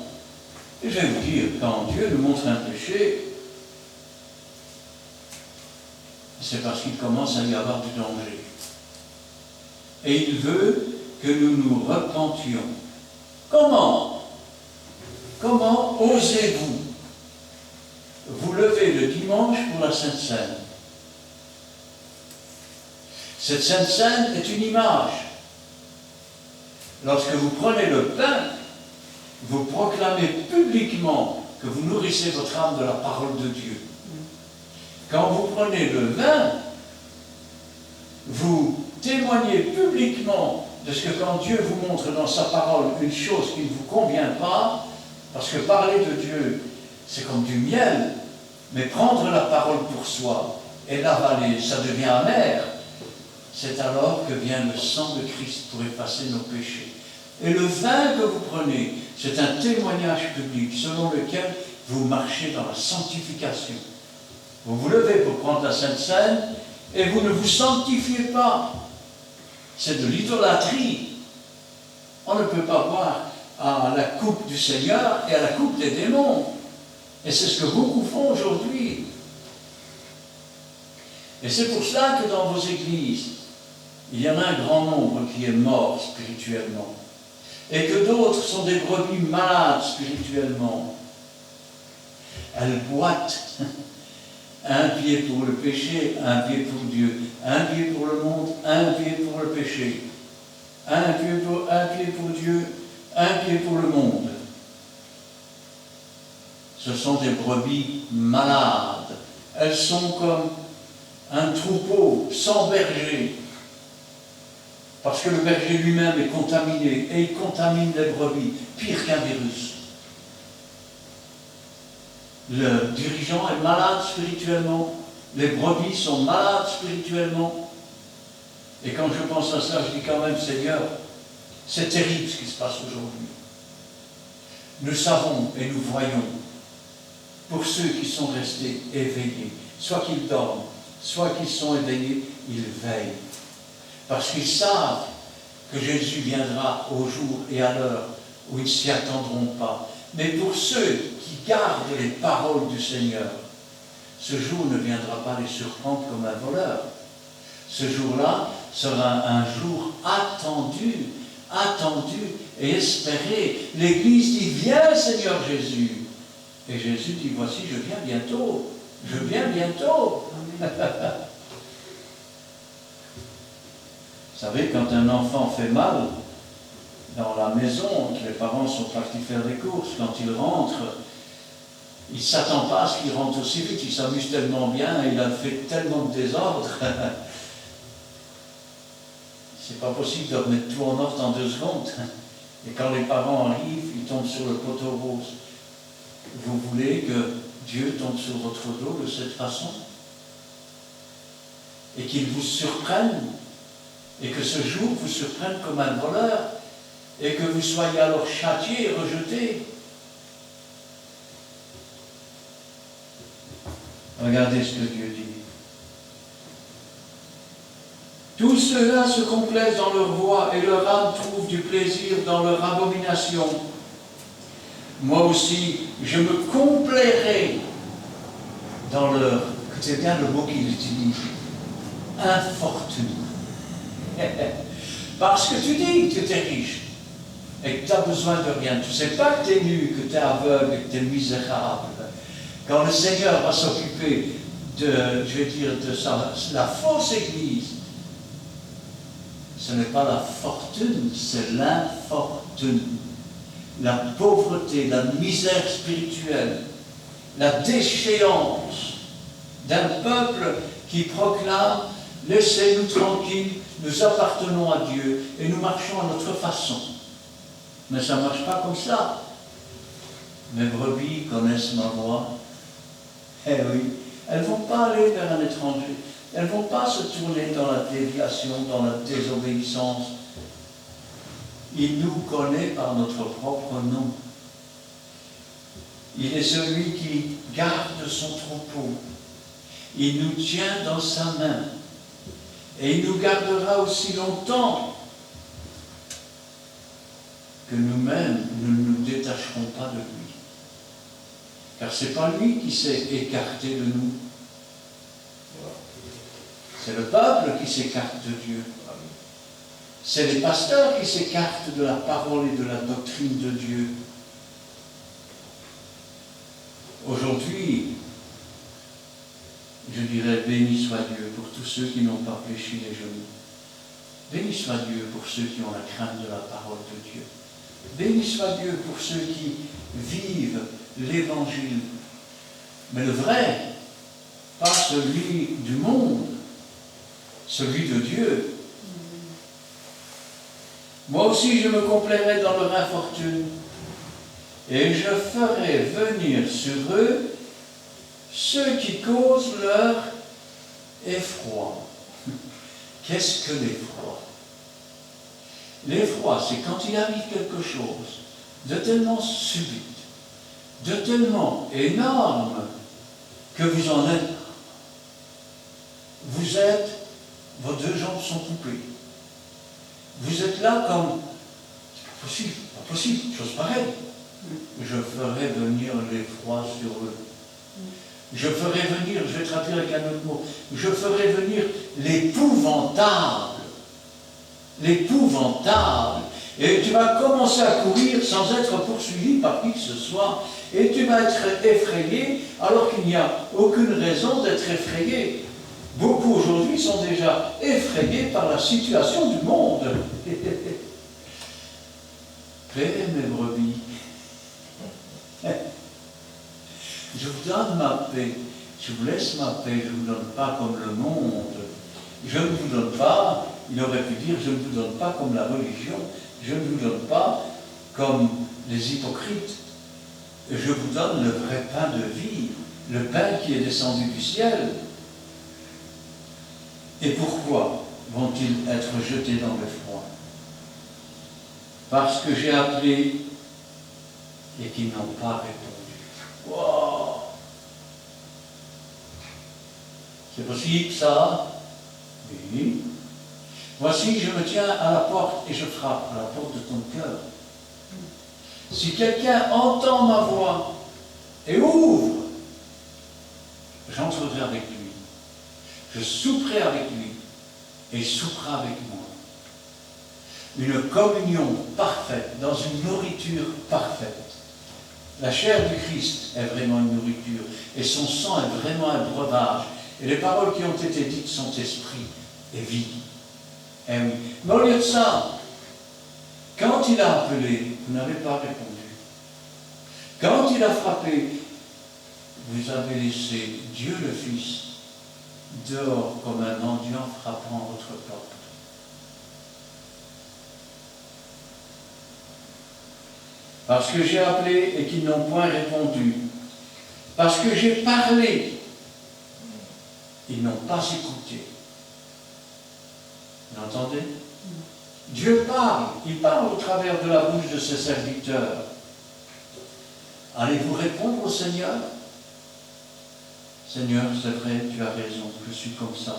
A: Et je vais vous dire, quand Dieu nous montre un péché, c'est parce qu'il commence à y avoir du danger. Et il veut que nous nous repentions. Comment? Comment osez-vous vous lever le dimanche pour la Sainte Seine? Cette Sainte Seine est une image. Lorsque vous prenez le pain, vous proclamez publiquement que vous nourrissez votre âme de la parole de Dieu. Quand vous prenez le vin, vous témoignez publiquement de ce que quand Dieu vous montre dans sa parole une chose qui ne vous convient pas, parce que parler de Dieu, c'est comme du miel, mais prendre la parole pour soi et l'avaler, ça devient amer. C'est alors que vient le sang de Christ pour effacer nos péchés. Et le vin que vous prenez, c'est un témoignage public selon lequel vous marchez dans la sanctification. Vous vous levez pour prendre la Sainte Seine et vous ne vous sanctifiez pas. C'est de l'idolâtrie. On ne peut pas boire à la coupe du Seigneur et à la coupe des démons. Et c'est ce que beaucoup font aujourd'hui. Et c'est pour cela que dans vos églises, il y en a un grand nombre qui est mort spirituellement. Et que d'autres sont des brebis malades spirituellement. Elles boitent. Un pied pour le péché, un pied pour Dieu. Un pied pour le monde, un pied pour le péché. Un pied pour Dieu, un pied pour le monde. Ce sont des brebis malades. Elles sont comme un troupeau sans berger. Parce que le berger lui-même est contaminé et il contamine les brebis, pire qu'un virus. le dirigeant est malade spirituellement, les brebis sont malades spirituellement. Et quand je pense à ça, je dis quand même, Seigneur, c'est terrible ce qui se passe aujourd'hui. Nous savons et nous voyons, pour ceux qui sont restés éveillés, soit qu'ils dorment, soit qu'ils sont éveillés, ils veillent. Parce qu'ils savent que Jésus viendra au jour et à l'heure où ils ne s'y attendront pas. Mais pour ceux qui gardent les paroles du Seigneur, ce jour ne viendra pas les surprendre comme un voleur. Ce jour-là sera un jour attendu et espéré. L'Église dit, viens Seigneur Jésus. Et Jésus dit, voici, je viens bientôt. Je viens bientôt. Vous savez, quand un enfant fait mal, dans la maison, les parents sont partis faire des courses, quand il rentre, il ne s'attend pas à ce qu'il rentre aussi vite, il s'amuse tellement bien, il a fait tellement de désordre. C'est pas possible de remettre tout en ordre en 2 secondes. Et quand les parents arrivent, ils tombent sur le poteau rose. Vous voulez que Dieu tombe sur votre dos de cette façon? Et qu'il vous surprenne? Et que ce jour vous surprenne comme un voleur? Et que vous soyez alors châtié et rejeté? Regardez ce que Dieu dit. Tous ceux-là se complaisent dans leur voie et leur âme trouve du plaisir dans leur abomination. Moi aussi, je me complairai dans leur... Écoutez bien le mot qu'il utilise. Infortune. Parce que tu dis que tu es riche et que tu as besoin de rien. Tu ne sais pas que tu es nu, que tu es aveugle, que tu es misérable. Quand le Seigneur va s'occuper de la fausse Église, ce n'est pas la fortune, c'est l'infortune. La pauvreté, la misère spirituelle, la déchéance d'un peuple qui proclame « Laissez-nous tranquilles, nous appartenons à Dieu et nous marchons à notre façon ». Mais ça ne marche pas comme ça. Mes brebis connaissent ma voix. Eh oui, elles ne vont pas aller vers un étranger. Elles ne vont pas se tourner dans la déviation, dans la désobéissance. Il nous connaît par notre propre nom. Il est celui qui garde son troupeau. Il nous tient dans sa main. Et il nous gardera aussi longtemps que nous-mêmes, nous ne nous détacherons pas de lui. Car ce n'est pas lui qui s'est écarté de nous. C'est le peuple qui s'écarte de Dieu. C'est les pasteurs qui s'écartent de la parole et de la doctrine de Dieu. Aujourd'hui, je dirais, béni soit Dieu pour tous ceux qui n'ont pas fléchi les genoux. Béni soit Dieu pour ceux qui ont la crainte de la parole de Dieu. Béni soit Dieu pour ceux qui vivent l'Évangile. Mais le vrai, pas celui du monde, celui de Dieu. Moi aussi je me complairai dans leur infortune, et je ferai venir sur eux ceux qui causent leur effroi. Qu'est-ce que l'effroi? L'effroi, c'est quand il arrive quelque chose de tellement subite, de tellement énorme, que vous en êtes. Vos 2 jambes sont coupées. Vous êtes là comme, c'est pas possible, chose pareille. Je ferai venir l'effroi sur eux. Je ferai venir, je vais traduire avec un autre mot, je ferai venir l'épouvantable. L'épouvantable. Et tu vas commencer à courir sans être poursuivi par qui que ce soit. Et tu vas être effrayé alors qu'il n'y a aucune raison d'être effrayé. Beaucoup aujourd'hui sont déjà effrayés par la situation du monde. Paix, mes brebis. Je vous donne ma paix. Je vous laisse ma paix. Je ne vous donne pas comme le monde. Je ne vous donne pas, il aurait pu dire, je ne vous donne pas comme la religion. Je ne vous donne pas comme les hypocrites. je vous donne le vrai pain de vie, le pain qui est descendu du ciel. Et pourquoi vont-ils être jetés dans le froid? Parce que j'ai appelé et qu'ils n'ont pas répondu. Wow! C'est possible ça? Oui. Voici, je me tiens à la porte et je frappe à la porte de ton cœur. Si quelqu'un entend ma voix et ouvre, j'entrerai avec lui. Je souperai avec lui et il soupera avec moi. Une communion parfaite, dans une nourriture parfaite. La chair du Christ est vraiment une nourriture et son sang est vraiment un breuvage. Et les paroles qui ont été dites sont esprit et vie. Eh oui. Mais au lieu de ça, quand il a appelé, vous n'avez pas répondu. Quand il a frappé, vous avez laissé Dieu le Fils dehors comme un mendiant frappant à votre porte. Parce que j'ai appelé et qu'ils n'ont point répondu. Parce que j'ai parlé, ils n'ont pas écouté. Vous entendez? Dieu parle, il parle au travers de la bouche de ses serviteurs. Allez-vous répondre au Seigneur? Seigneur, c'est vrai, tu as raison, je suis comme ça.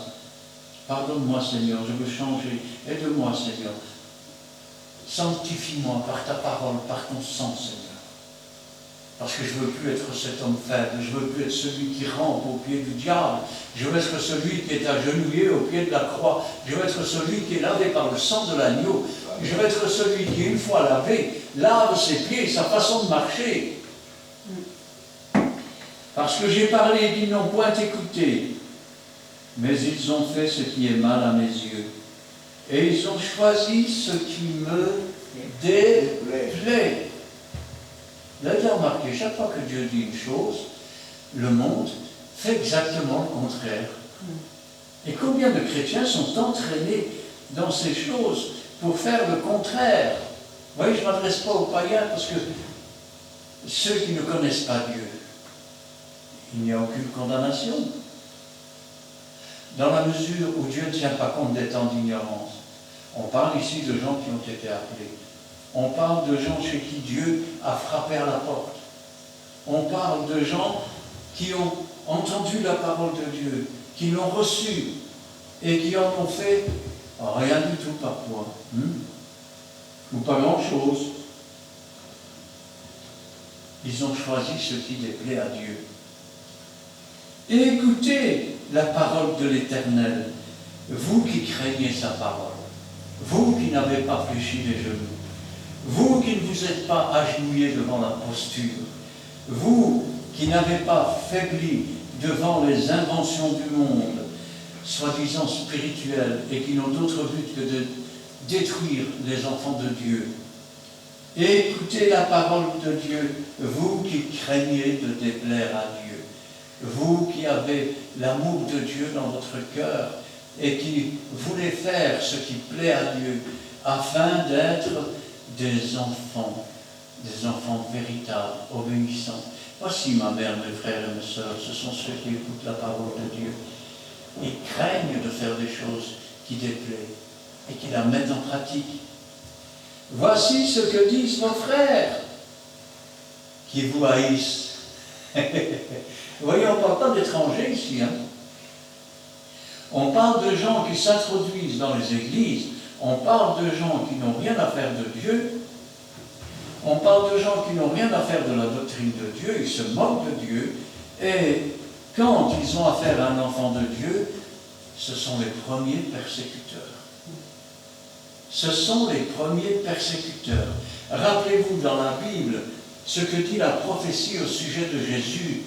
A: Pardonne-moi, Seigneur, je veux changer. Aide-moi, Seigneur. Sanctifie-moi par ta parole, par ton sang, Seigneur. Parce que je ne veux plus être cet homme faible, je ne veux plus être celui qui rampe au pied du diable, je veux être celui qui est agenouillé au pied de la croix, je veux être celui qui est lavé par le sang de l'agneau, je veux être celui qui, une fois lavé, lave ses pieds, sa façon de marcher. Parce que j'ai parlé et qu'ils n'ont point écouté, mais ils ont fait ce qui est mal à mes yeux. Et ils ont choisi ce qui me déplaît. Vous avez remarqué, chaque fois que Dieu dit une chose, le monde fait exactement le contraire. Et combien de chrétiens sont entraînés dans ces choses pour faire le contraire? Vous voyez, je ne m'adresse pas aux païens parce que ceux qui ne connaissent pas Dieu, il n'y a aucune condamnation. Dans la mesure où Dieu ne tient pas compte des temps d'ignorance. On parle ici de gens qui ont été appelés. On parle de gens chez qui Dieu a frappé à la porte. On parle de gens qui ont entendu la parole de Dieu, qui l'ont reçue et qui en ont fait rien du tout parfois. Ou pas grand-chose. Ils ont choisi ce qui déplaît à Dieu. Et écoutez la parole de l'Éternel, vous qui craignez sa parole, vous qui n'avez pas fléchi les genoux, vous qui ne vous êtes pas agenouillés devant la posture, vous qui n'avez pas faibli devant les inventions du monde, soi-disant spirituelles, et qui n'ont d'autre but que de détruire les enfants de Dieu. Écoutez la parole de Dieu, vous qui craignez de déplaire à Dieu, vous qui avez l'amour de Dieu dans votre cœur et qui voulez faire ce qui plaît à Dieu, afin d'être des enfants véritables, obéissants. Voici ma mère, mes frères et mes sœurs, ce sont ceux qui écoutent la parole de Dieu. Ils craignent de faire des choses qui déplaisent et qui la mettent en pratique. Voici ce que disent vos frères qui vous haïssent. Vous voyez, on ne parle pas d'étrangers ici. On parle de gens qui s'introduisent dans les églises. On parle de gens qui n'ont rien à faire de Dieu. On parle de gens qui n'ont rien à faire de la doctrine de Dieu. Ils se moquent de Dieu. Et quand ils ont affaire à un enfant de Dieu, ce sont les premiers persécuteurs. Ce sont les premiers persécuteurs. Rappelez-vous dans la Bible ce que dit la prophétie au sujet de Jésus.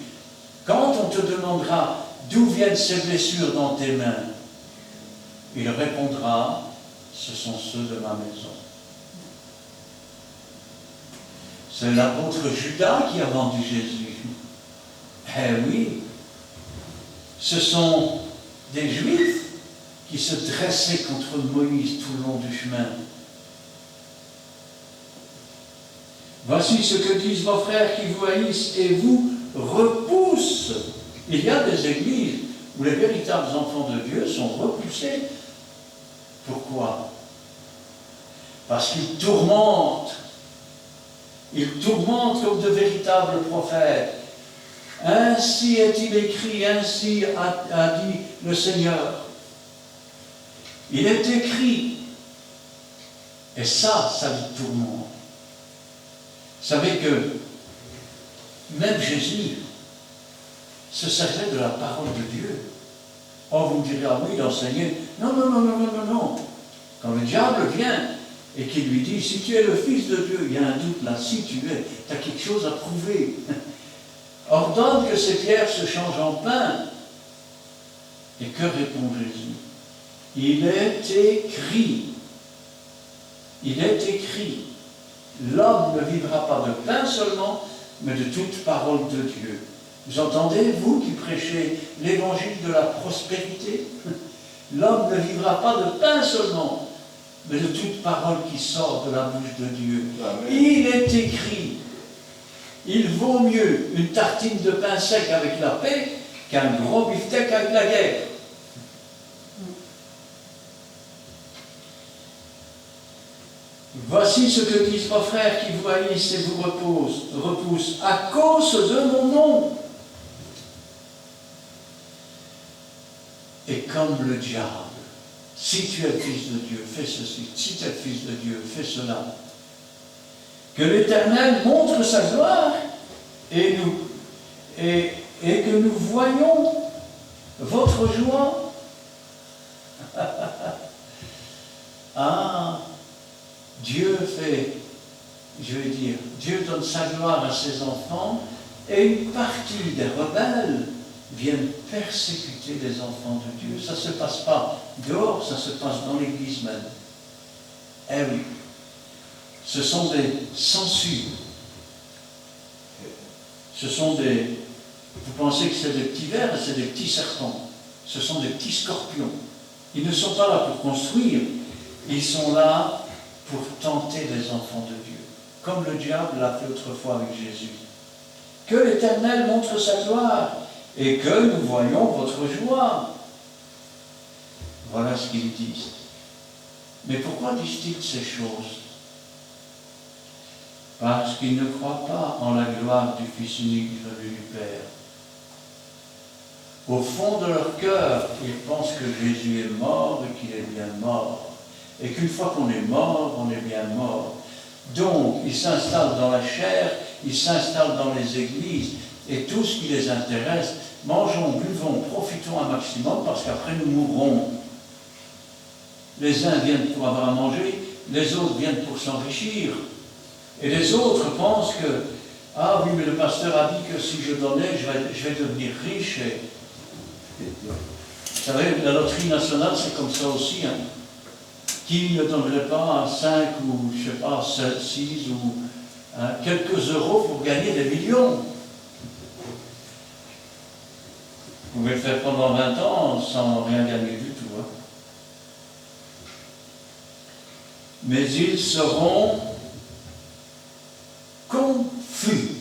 A: Quand on te demandera d'où viennent ces blessures dans tes mains, il répondra, ce sont ceux de ma maison. C'est l'apôtre Judas qui a vendu Jésus. Eh oui, ce sont des Juifs qui se dressaient contre Moïse tout le long du chemin. Voici ce que disent vos frères qui vous haïssent et vous repoussent. Il y a des églises où les véritables enfants de Dieu sont repoussés. Pourquoi? Parce qu'ils tourmentent. Ils tourmentent comme de véritables prophètes. Ainsi est-il écrit, ainsi a dit le Seigneur. Il est écrit, et ça vous tourmente. Vous savez que même Jésus se servait de la parole de Dieu. Oh, vous me direz, ah oui, il enseignait. Non. Quand le diable vient et qu'il lui dit, si tu es le Fils de Dieu, il y a un doute là, si tu es, tu as quelque chose à prouver. Ordonne que ces pierres se changent en pain. Et que répond Jésus? Il est écrit, l'homme ne vivra pas de pain seulement, mais de toute parole de Dieu. Vous entendez, vous qui prêchez l'évangile de la prospérité? L'homme ne vivra pas de pain seulement, mais de toute parole qui sort de la bouche de Dieu. Amen. Il est écrit, il vaut mieux une tartine de pain sec avec la paix qu'un gros beefsteak avec la guerre. Voici ce que disent vos frères qui vous haïssent et vous repoussent à cause de mon nom. Et comme le diable, si tu es le Fils de Dieu, fais ceci. Si tu es le Fils de Dieu, fais cela. Que l'Éternel montre sa gloire et que nous voyons votre joie. Ah, Dieu fait, Dieu donne sa gloire à ses enfants et une partie des rebelles viennent persécuter les enfants de Dieu. Ça ne se passe pas dehors, ça se passe dans l'Église même. Eh oui, ce sont des censures. Ce sont des... Vous pensez que c'est des petits vers, c'est des petits serpents. Ce sont des petits scorpions. Ils ne sont pas là pour construire, ils sont là pour tenter les enfants de Dieu, comme le diable l'a fait autrefois avec Jésus. Que l'Éternel montre sa gloire et que nous voyons votre joie. Voilà ce qu'ils disent. Mais pourquoi disent-ils ces choses? Parce qu'ils ne croient pas en la gloire du Fils unique venu du Père. Au fond de leur cœur, ils pensent que Jésus est mort et qu'il est bien mort. Et qu'une fois qu'on est mort, on est bien mort. Donc, ils s'installent dans la chair, ils s'installent dans les églises, et tout ce qui les intéresse, mangeons, buvons, profitons un maximum, parce qu'après nous mourrons. Les uns viennent pour avoir à manger, les autres viennent pour s'enrichir. Et les autres pensent que, ah oui, mais le pasteur a dit que si je donnais, je vais devenir riche. Et vous savez, la loterie nationale, c'est comme ça aussi. Hein. Qui ne donnerait pas 5 ou, je ne sais pas, 6 ou quelques euros pour gagner des millions? Vous pouvez le faire pendant 20 ans sans rien gagner du tout. Hein. Mais ils seront confus.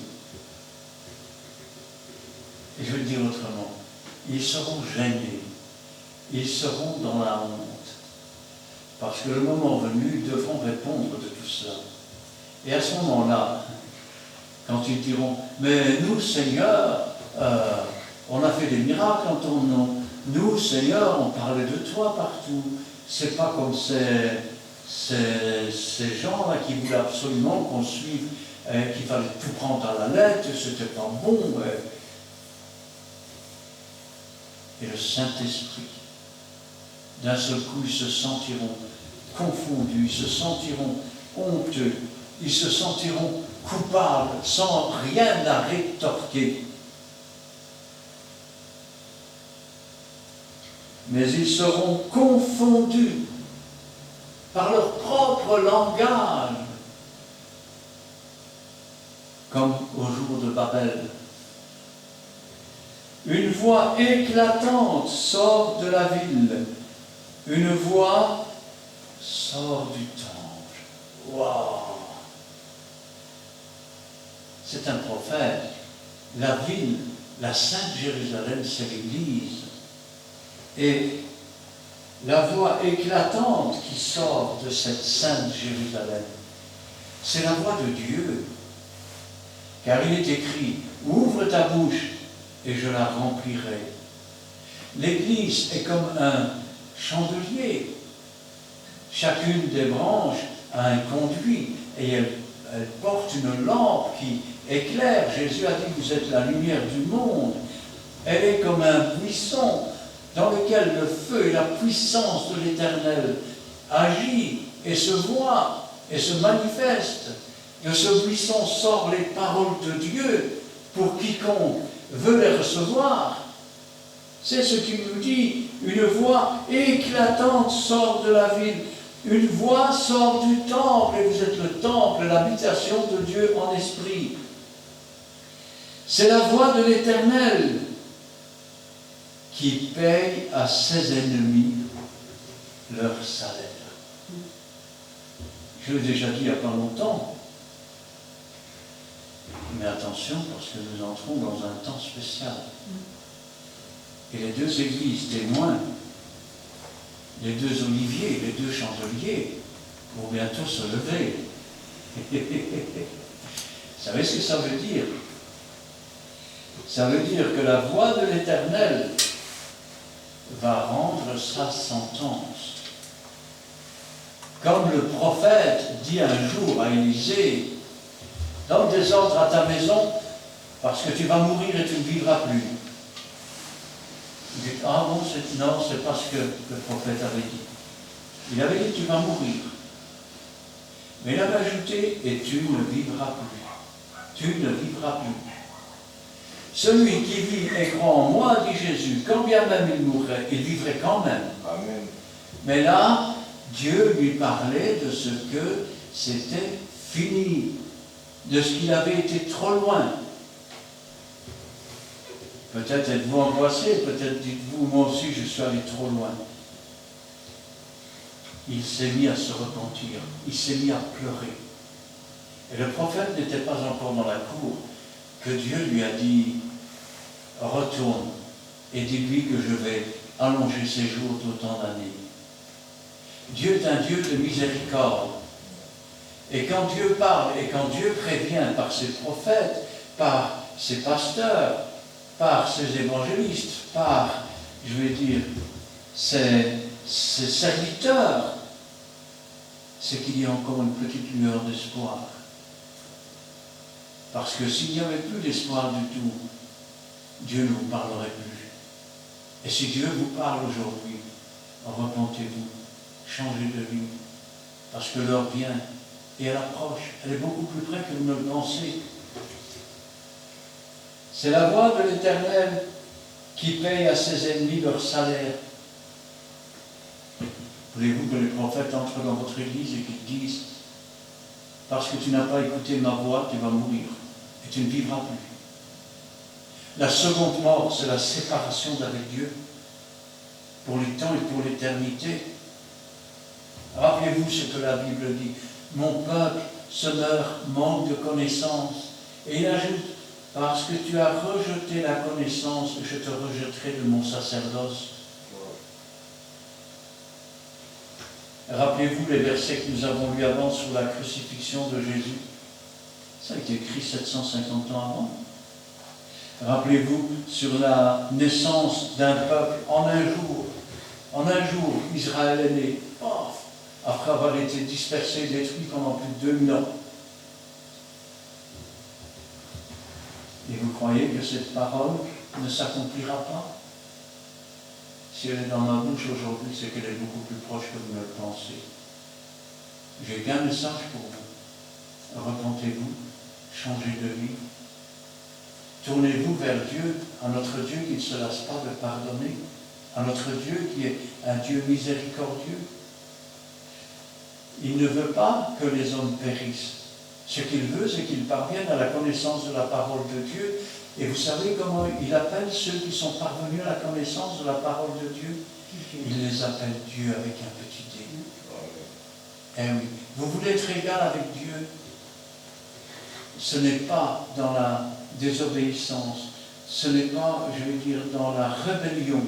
A: Et je vais le dire autrement. Ils seront gênés. Ils seront dans la honte. Parce que le moment venu, ils devront répondre de tout cela. Et à ce moment-là, quand ils diront, mais nous, Seigneur, on a fait des miracles en ton nom. Nous, Seigneur, on parlait de toi partout. C'est pas comme ces gens-là qui voulaient absolument qu'on suive, qu'il fallait tout prendre à la lettre, c'était pas bon. Et le Saint-Esprit, d'un seul coup, ils se sentiront confondus, ils se sentiront honteux, ils se sentiront coupables, sans rien à rétorquer. Mais ils seront confondus par leur propre langage, comme au jour de Babel. Une voix éclatante sort de la ville. Une voix sort du temple. Waouh! c'est un prophète. La ville, la Sainte Jérusalem, c'est l'Église. Et la voix éclatante qui sort de cette Sainte Jérusalem, c'est la voix de Dieu. Car il est écrit, ouvre ta bouche et je la remplirai. L'Église est comme un chandelier. Chacune des branches a un conduit et elle porte une lampe qui éclaire. Jésus a dit, vous êtes la lumière du monde. Elle est comme un buisson dans lequel le feu et la puissance de l'Éternel agit et se voit et se manifeste. De ce buisson sortent les paroles de Dieu pour quiconque veut les recevoir. C'est ce qu'il nous dit. Une voix éclatante sort de la ville. Une voix sort du temple, et vous êtes le temple, l'habitation de Dieu en esprit. C'est la voix de l'Éternel qui paye à ses ennemis leur salaire. Je l'ai déjà dit il n'y a pas longtemps. Mais attention, parce que nous entrons dans un temps spécial. Et les deux églises témoins, les deux oliviers, les deux chandeliers, vont bientôt se lever. Vous savez ce que ça veut dire? Ça veut dire que la voix de l'Éternel va rendre sa sentence. Comme le prophète dit un jour à Élisée, donne des ordres à ta maison parce que tu vas mourir et tu ne vivras plus. Il dit, ah bon, non, c'est pas ce que le prophète avait dit. Il avait dit, tu vas mourir. Mais il avait ajouté, et tu ne vivras plus. Tu ne vivras plus. Celui qui vit et croit en moi, dit Jésus, quand bien même il mourrait, il vivrait quand même.
B: Amen.
A: Mais là, Dieu lui parlait de ce que c'était fini, de ce qu'il avait été trop loin. Peut-être êtes-vous angoissé, peut-être dites-vous, moi aussi je suis allé trop loin. Il s'est mis à se repentir, il s'est mis à pleurer. Et le prophète n'était pas encore dans la cour, que Dieu lui a dit, retourne et dis-lui que je vais allonger ses jours d'autant d'années. Dieu est un Dieu de miséricorde. Et quand Dieu parle et quand Dieu prévient par ses prophètes, par ses pasteurs, par ses évangélistes, par, je vais dire, ses serviteurs, c'est qu'il y a encore une petite lueur d'espoir. Parce que s'il n'y avait plus d'espoir du tout, Dieu ne vous parlerait plus. Et si Dieu vous parle aujourd'hui, repentez-vous, changez de vie, parce que l'heure vient et elle approche, elle est beaucoup plus près que vous ne le pensez. C'est la voix de l'Éternel qui paye à ses ennemis leur salaire. Voulez-vous que les prophètes entrent dans votre église et qu'ils disent, parce que tu n'as pas écouté ma voix, tu vas mourir et tu ne vivras plus. La seconde mort, c'est la séparation d'avec Dieu pour les temps et pour l'éternité. Rappelez-vous ce que la Bible dit. Mon peuple se meurt, manque de connaissance. Et il ajoute, parce que tu as rejeté la connaissance, je te rejetterai de mon sacerdoce. Rappelez-vous les versets que nous avons lus avant sur la crucifixion de Jésus. Ça a été écrit 750 ans avant. Rappelez-vous sur la naissance d'un peuple en un jour. En un jour, Israël est né. Paf, après avoir été dispersé et détruit pendant plus de 2000 ans. Et vous croyez que cette parole ne s'accomplira pas? Si elle est dans ma bouche aujourd'hui, c'est qu'elle est beaucoup plus proche que vous ne le pensez. J'ai qu'un message pour vous. Repentez-vous, changez de vie. Tournez-vous vers Dieu, à notre Dieu qui ne se lasse pas de pardonner, à notre Dieu qui est un Dieu miséricordieux. Il ne veut pas que les hommes périssent. Ce qu'il veut, c'est qu'ils parviennent à la connaissance de la parole de Dieu. Et vous savez comment il appelle ceux qui sont parvenus à la connaissance de la parole de Dieu? Il les appelle Dieu avec un petit d. Eh oui, vous voulez être égal avec Dieu? ce n'est pas dans la désobéissance, ce n'est pas, je vais dire, dans la rébellion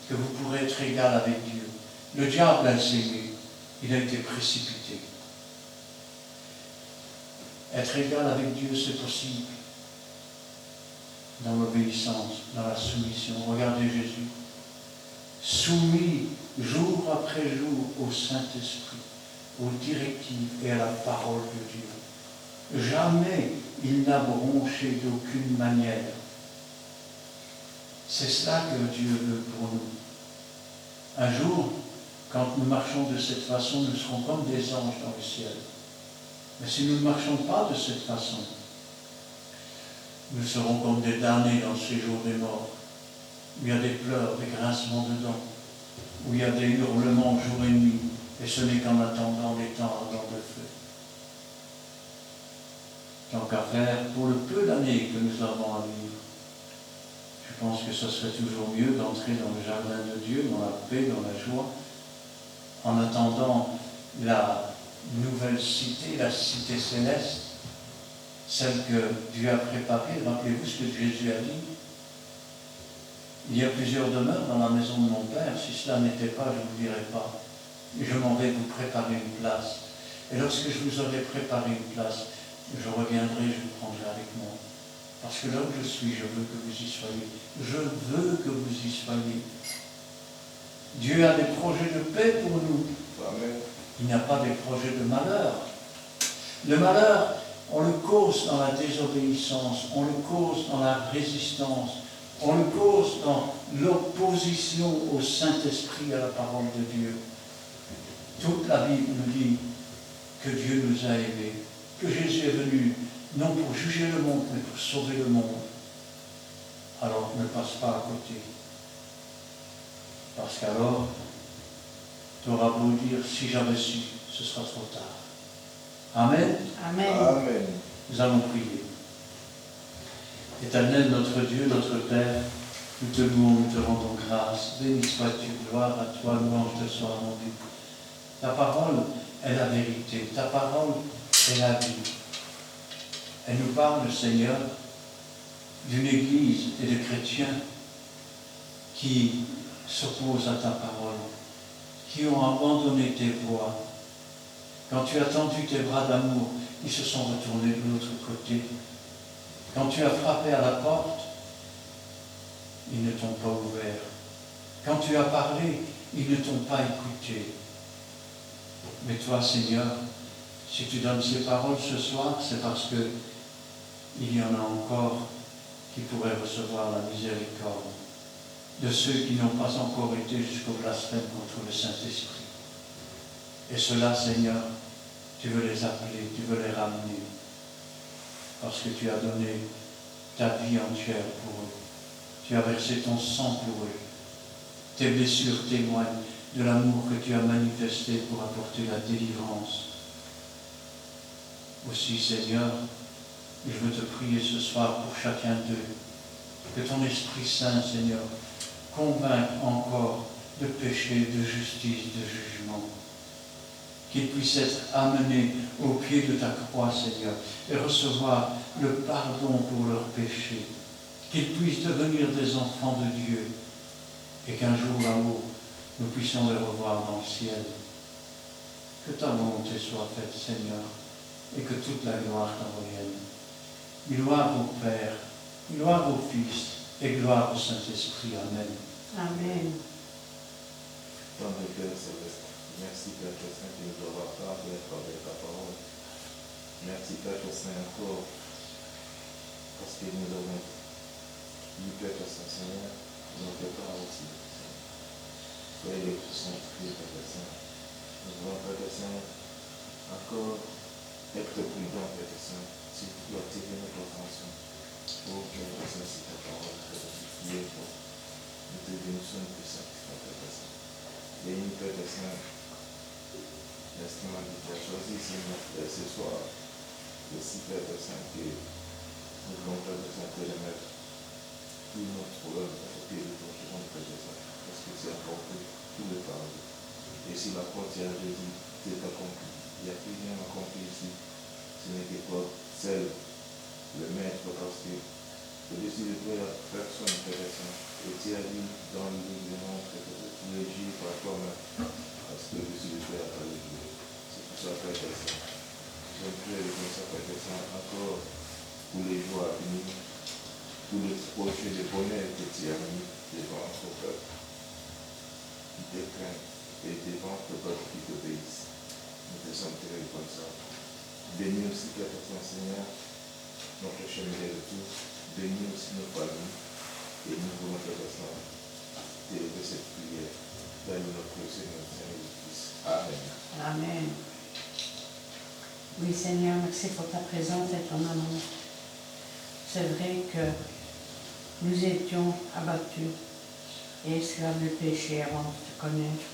A: que vous pourrez être égal avec Dieu. Le diable a essayé, il a été précipité. Être égal avec Dieu, c'est possible. Dans l'obéissance, dans la soumission. Regardez Jésus. Soumis jour après jour au Saint-Esprit, aux directives et à la parole de Dieu. Jamais il n'a bronché d'aucune manière. C'est cela que Dieu veut pour nous. Un jour, quand nous marchons de cette façon, nous serons comme des anges dans le ciel. Mais si nous ne marchons pas de cette façon, nous serons comme des damnés dans ces jours des morts, où il y a des pleurs, des grincements de dents, où il y a des hurlements jour et nuit, et ce n'est qu'en attendant les temps ardents de feu. Tant qu'à faire, pour le peu d'années que nous avons à vivre, je pense que ce serait toujours mieux d'entrer dans le jardin de Dieu, dans la paix, dans la joie, en attendant la nouvelle cité, la cité céleste, celle que Dieu a préparée. Rappelez-vous ce que Jésus a dit. Il y a plusieurs demeures dans la maison de mon Père. Si cela n'était pas, je ne vous dirai pas. Je m'en vais vous préparer une place. Et lorsque je vous aurai préparé une place, je reviendrai, je vous prendrai avec moi. Parce que là où je suis, je veux que vous y soyez. Je veux que vous y soyez. Dieu a des projets de paix pour nous.
B: Amen.
A: Il n'y a pas des projets de malheur. Le malheur, on le cause dans la désobéissance, on le cause dans la résistance, on le cause dans l'opposition au Saint-Esprit, à la parole de Dieu. Toute la Bible nous dit que Dieu nous a aimés, que Jésus est venu non pour juger le monde, mais pour sauver le monde. Alors ne passe pas à côté. Parce qu'alors, tu auras beau dire, si j'avais su, ce sera trop tard. Amen.
C: Amen.
B: Amen.
A: Nous allons prier. Éternel, notre Dieu, notre Père, nous te louons, nous te rendons grâce. Béni sois-tu, gloire à toi, louange te soit rendue. Ta parole est la vérité, ta parole est la vie. Elle nous parle, Seigneur, d'une Église et de chrétiens qui s'opposent à ta parole, qui ont abandonné tes voies. Quand tu as tendu tes bras d'amour, ils se sont retournés de l'autre côté. Quand tu as frappé à la porte, ils ne t'ont pas ouvert. Quand tu as parlé, ils ne t'ont pas écouté. Mais toi, Seigneur, si tu donnes ces paroles ce soir, c'est parce que il y en a encore qui pourraient recevoir la miséricorde de ceux qui n'ont pas encore été jusqu'au blasphème contre le Saint-Esprit. Et cela, Seigneur, tu veux les appeler, tu veux les ramener, parce que tu as donné ta vie entière pour eux. Tu as versé ton sang pour eux. Tes blessures témoignent de l'amour que tu as manifesté pour apporter la délivrance. Aussi, Seigneur, je veux te prier ce soir pour chacun d'eux, que ton Esprit Saint, Seigneur, convainque encore de péché, de justice, de jugement. Qu'ils puissent être amenés au pied de ta croix, Seigneur, et recevoir le pardon pour leurs péchés. Qu'ils puissent devenir des enfants de Dieu, et qu'un jour là-haut, nous puissions les revoir dans le ciel. Que ta volonté soit faite, Seigneur, et que toute la gloire t'en revienne. Gloire au Père, gloire au Fils, et gloire au Saint-Esprit. Amen.
C: Amen.
B: Tendre Père Céleste, merci Père Saint de nous avoir parlé avec ta parole. Merci Père Saint encore, parce que nous avons lu Père Saint Seigneur, nous avons préparé aussi. Soyez les puissants Père Saint. Nous voulons Père Saint encore être prudent Père Saint, si tu dois tirer notre offense. Oh Père Saint, si ta parole est prier pour nous te bénissons plus sanctifiant Père Saint. Et une Père Saint, l'estimant que tu as choisi, Seigneur, ce soir, aussi Père Saint, que nous voulons Père Saint te remettre tout notre problème au pied de ton chemin Père Saint, parce que tu as compris tout le temps. Et si la frontière de Jésus t'est accomplie, il n'y a plus rien accompli ici, ce n'est que toi seul le maître, parce que au-dessus de toi, personne ne fait ça. Et tu as dit dans le livre que tu ne gis pas toi-même, parce que au-dessus de toi, il n'y a pas de Dieu. C'est pour ça que fait ça. Donc, Dieu est comme ça fait ça encore pour les jours à venir, pour le projet de bonheur que tu as mis devant ton peuple, qui te craint, et devant ton peuple qui t'obéisse. Nous te sommes très reconnaissants. Bénis aussi, Père Seigneur, notre chemin de retour. Bénis aussi nos familles. Et nous voulons te recevoir de cette prière. Dans notre Seigneur, Seigneur Jésus-Christ. Amen.
C: Amen. Oui, Seigneur, merci pour ta présence et ton amour. C'est vrai que nous étions abattus et esclaves du péché avant de te connaître.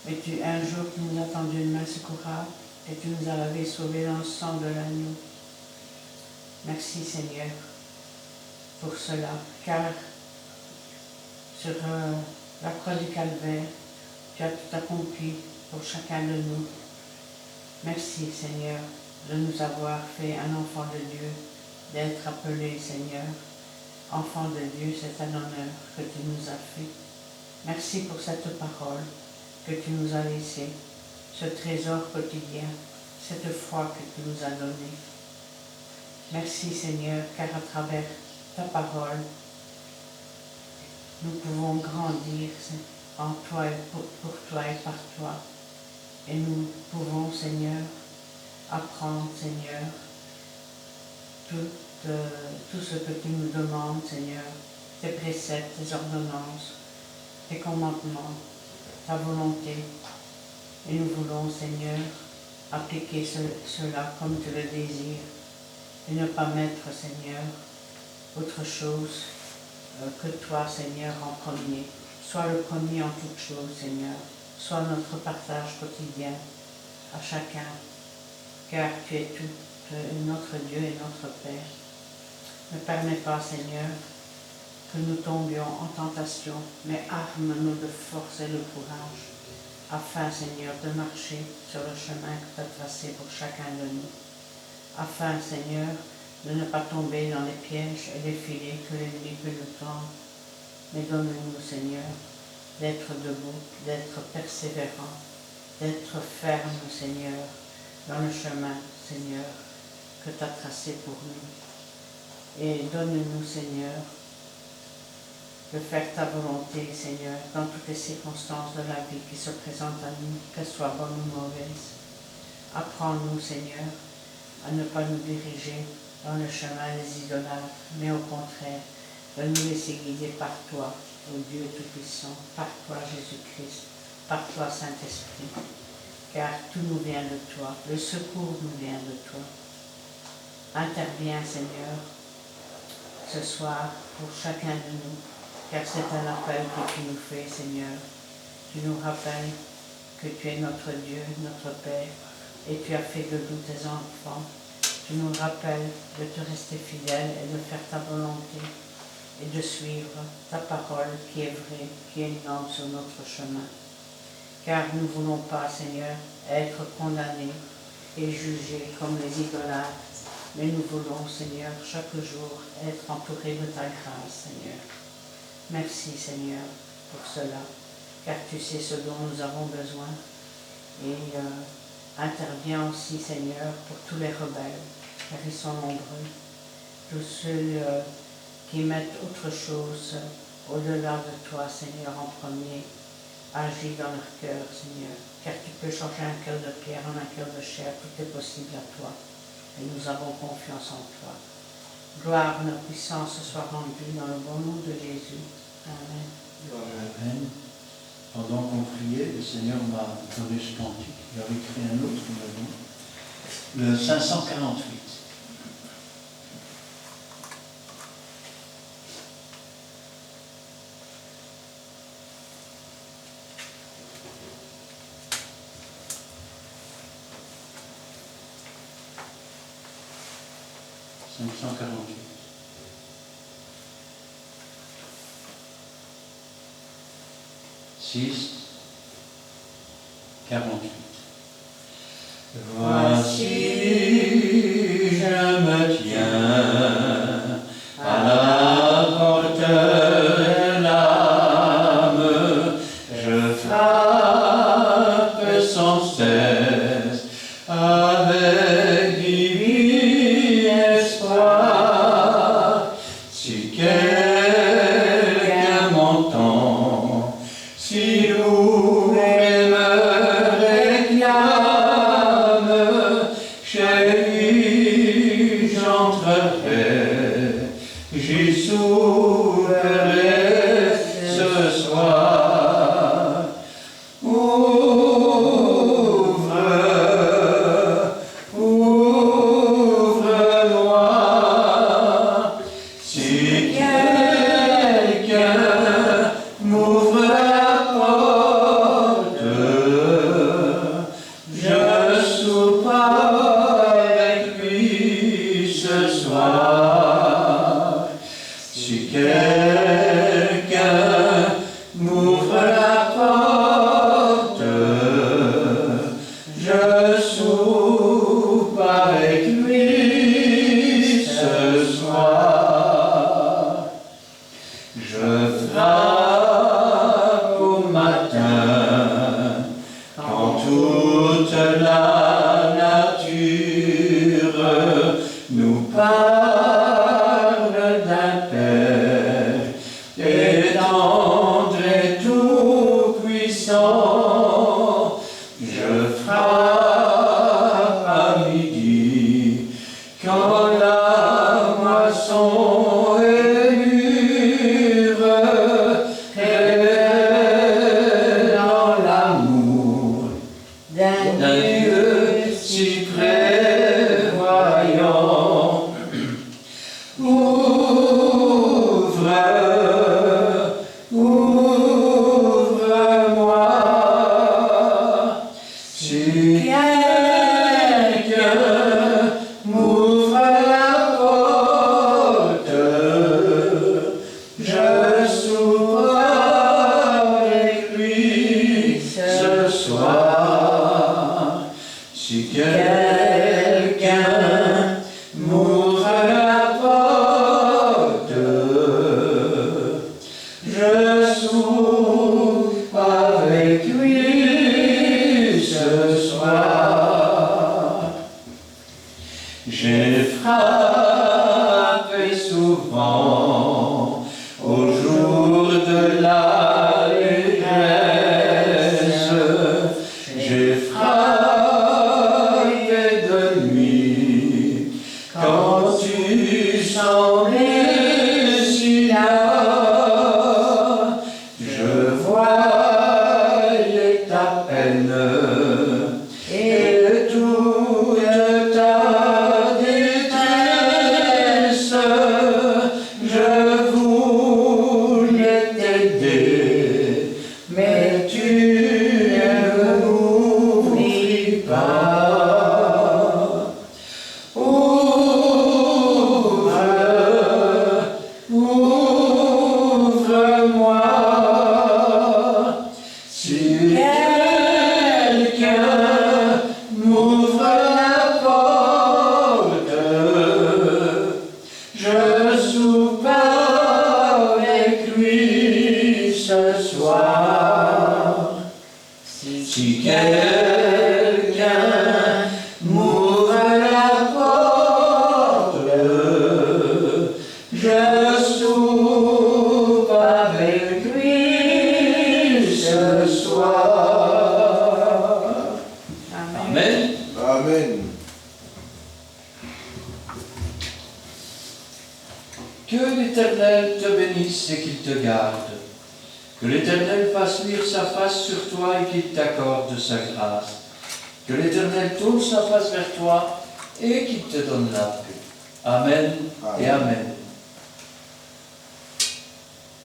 C: Mais un jour, tu nous as tendu une main secourable et tu nous avais sauvés dans le sang de l'agneau. Merci, Seigneur, pour cela, car sur la croix du Calvaire, tu as tout accompli pour chacun de nous. Merci, Seigneur, de nous avoir fait un enfant de Dieu, d'être appelé, Seigneur, enfant de Dieu, c'est un honneur que tu nous as fait. Merci pour cette parole que tu nous as laissée, ce trésor quotidien, cette foi que tu nous as donnée. Merci, Seigneur, car à travers ta parole, nous pouvons grandir en toi et pour toi et par toi. Et nous pouvons, Seigneur, apprendre, Seigneur, tout ce que tu nous demandes, Seigneur, tes préceptes, tes ordonnances, tes commandements, ta volonté. Et nous voulons, Seigneur, appliquer cela comme tu le désires et ne pas mettre, Seigneur, autre chose que toi, Seigneur, en premier. Sois le premier en toutes choses, Seigneur. Sois notre partage quotidien à chacun, car tu es tout, notre Dieu et notre Père. Ne permets pas, Seigneur, que nous tombions en tentation, mais arme-nous de force et de courage, afin, Seigneur, de marcher sur le chemin que tu as tracé pour chacun de nous. Afin, Seigneur, de ne pas tomber dans les pièges et les filets que l'ennemi peut nous tendre. Mais donne-nous, Seigneur, d'être debout, d'être persévérant, d'être ferme, Seigneur, dans le chemin, Seigneur, que tu as tracé pour nous. Et donne-nous, Seigneur, de faire ta volonté, Seigneur, dans toutes les circonstances de la vie qui se présentent à nous, qu'elles soient bonnes ou mauvaises. Apprends-nous, Seigneur, à ne pas nous diriger dans le chemin des idolâtres, mais au contraire, de nous laisser guider par toi, ô Dieu Tout-Puissant, par toi, Jésus-Christ, par toi, Saint-Esprit, car tout nous vient de toi, le secours nous vient de toi. Interviens, Seigneur, ce soir pour chacun de nous, car c'est un appel que tu nous fais, Seigneur. Tu nous rappelles que tu es notre Dieu, notre Père, et tu as fait de nous tes enfants. Tu nous rappelles de te rester fidèle et de faire ta volonté et de suivre ta parole qui est vraie, qui est une lampe sur notre chemin. Car nous ne voulons pas, Seigneur, être condamnés et jugés comme les idolâtres, mais nous voulons, Seigneur, chaque jour être entourés de ta grâce, Seigneur. Merci, Seigneur, pour cela, car tu sais ce dont nous avons besoin. Et interviens aussi, Seigneur, pour tous les rebelles, car ils sont nombreux. Tous ceux qui mettent autre chose au-delà de toi, Seigneur, en premier. Agis dans leur cœur, Seigneur, car tu peux changer un cœur de pierre en un cœur de chair, tout est possible à toi. Et nous avons confiance en toi. Gloire, notre puissance soit rendue dans le bon nom de Jésus. Amen.
A: Amen. Pendant qu'on priait, le Seigneur m'a donné ce cantique. J'avais écrit un autre numéro, le 548. Six, 48. Voici, je me tiens soir. Si quelqu'un m'ouvre la porte, je soupe avec lui ce soir. Je frappe au matin, quand toute la nature nous parle d'un Père tendre et tout-puissant. Je frappe à midi, quand la moisson est mûre, révèle dans l'amour
C: D'un
A: d'un Dieu si prévoyant. Ouvre-moi, si quelqu'un m'ouvre la porte, je soupe avec lui ce soir. Si quelqu'un m'ouvre la porte, je soupe avec lui ce soir. J'ai frappé souvent au jour de l'allégresse. J'ai frappé de nuit quand tu semblais si là. Je voyais ta peine et toute ta détresse. Je voulais t'aider, mais tu ne m'ouvris pas. Ouvre-moi, si quelqu'un m'ouvre la porte, je soupe avec lui ce soir. Si quelqu'un m'ouvre la porte, je soupe avec lui ce soir. Amen.
B: Amen.
A: Que l'Éternel te bénisse et qu'il te garde. Que l'Éternel fasse luire sa face sur toi et qu'il t'accorde sa grâce. Que l'Éternel tourne sa face vers toi et qu'il te donne la paix. Amen et Amen.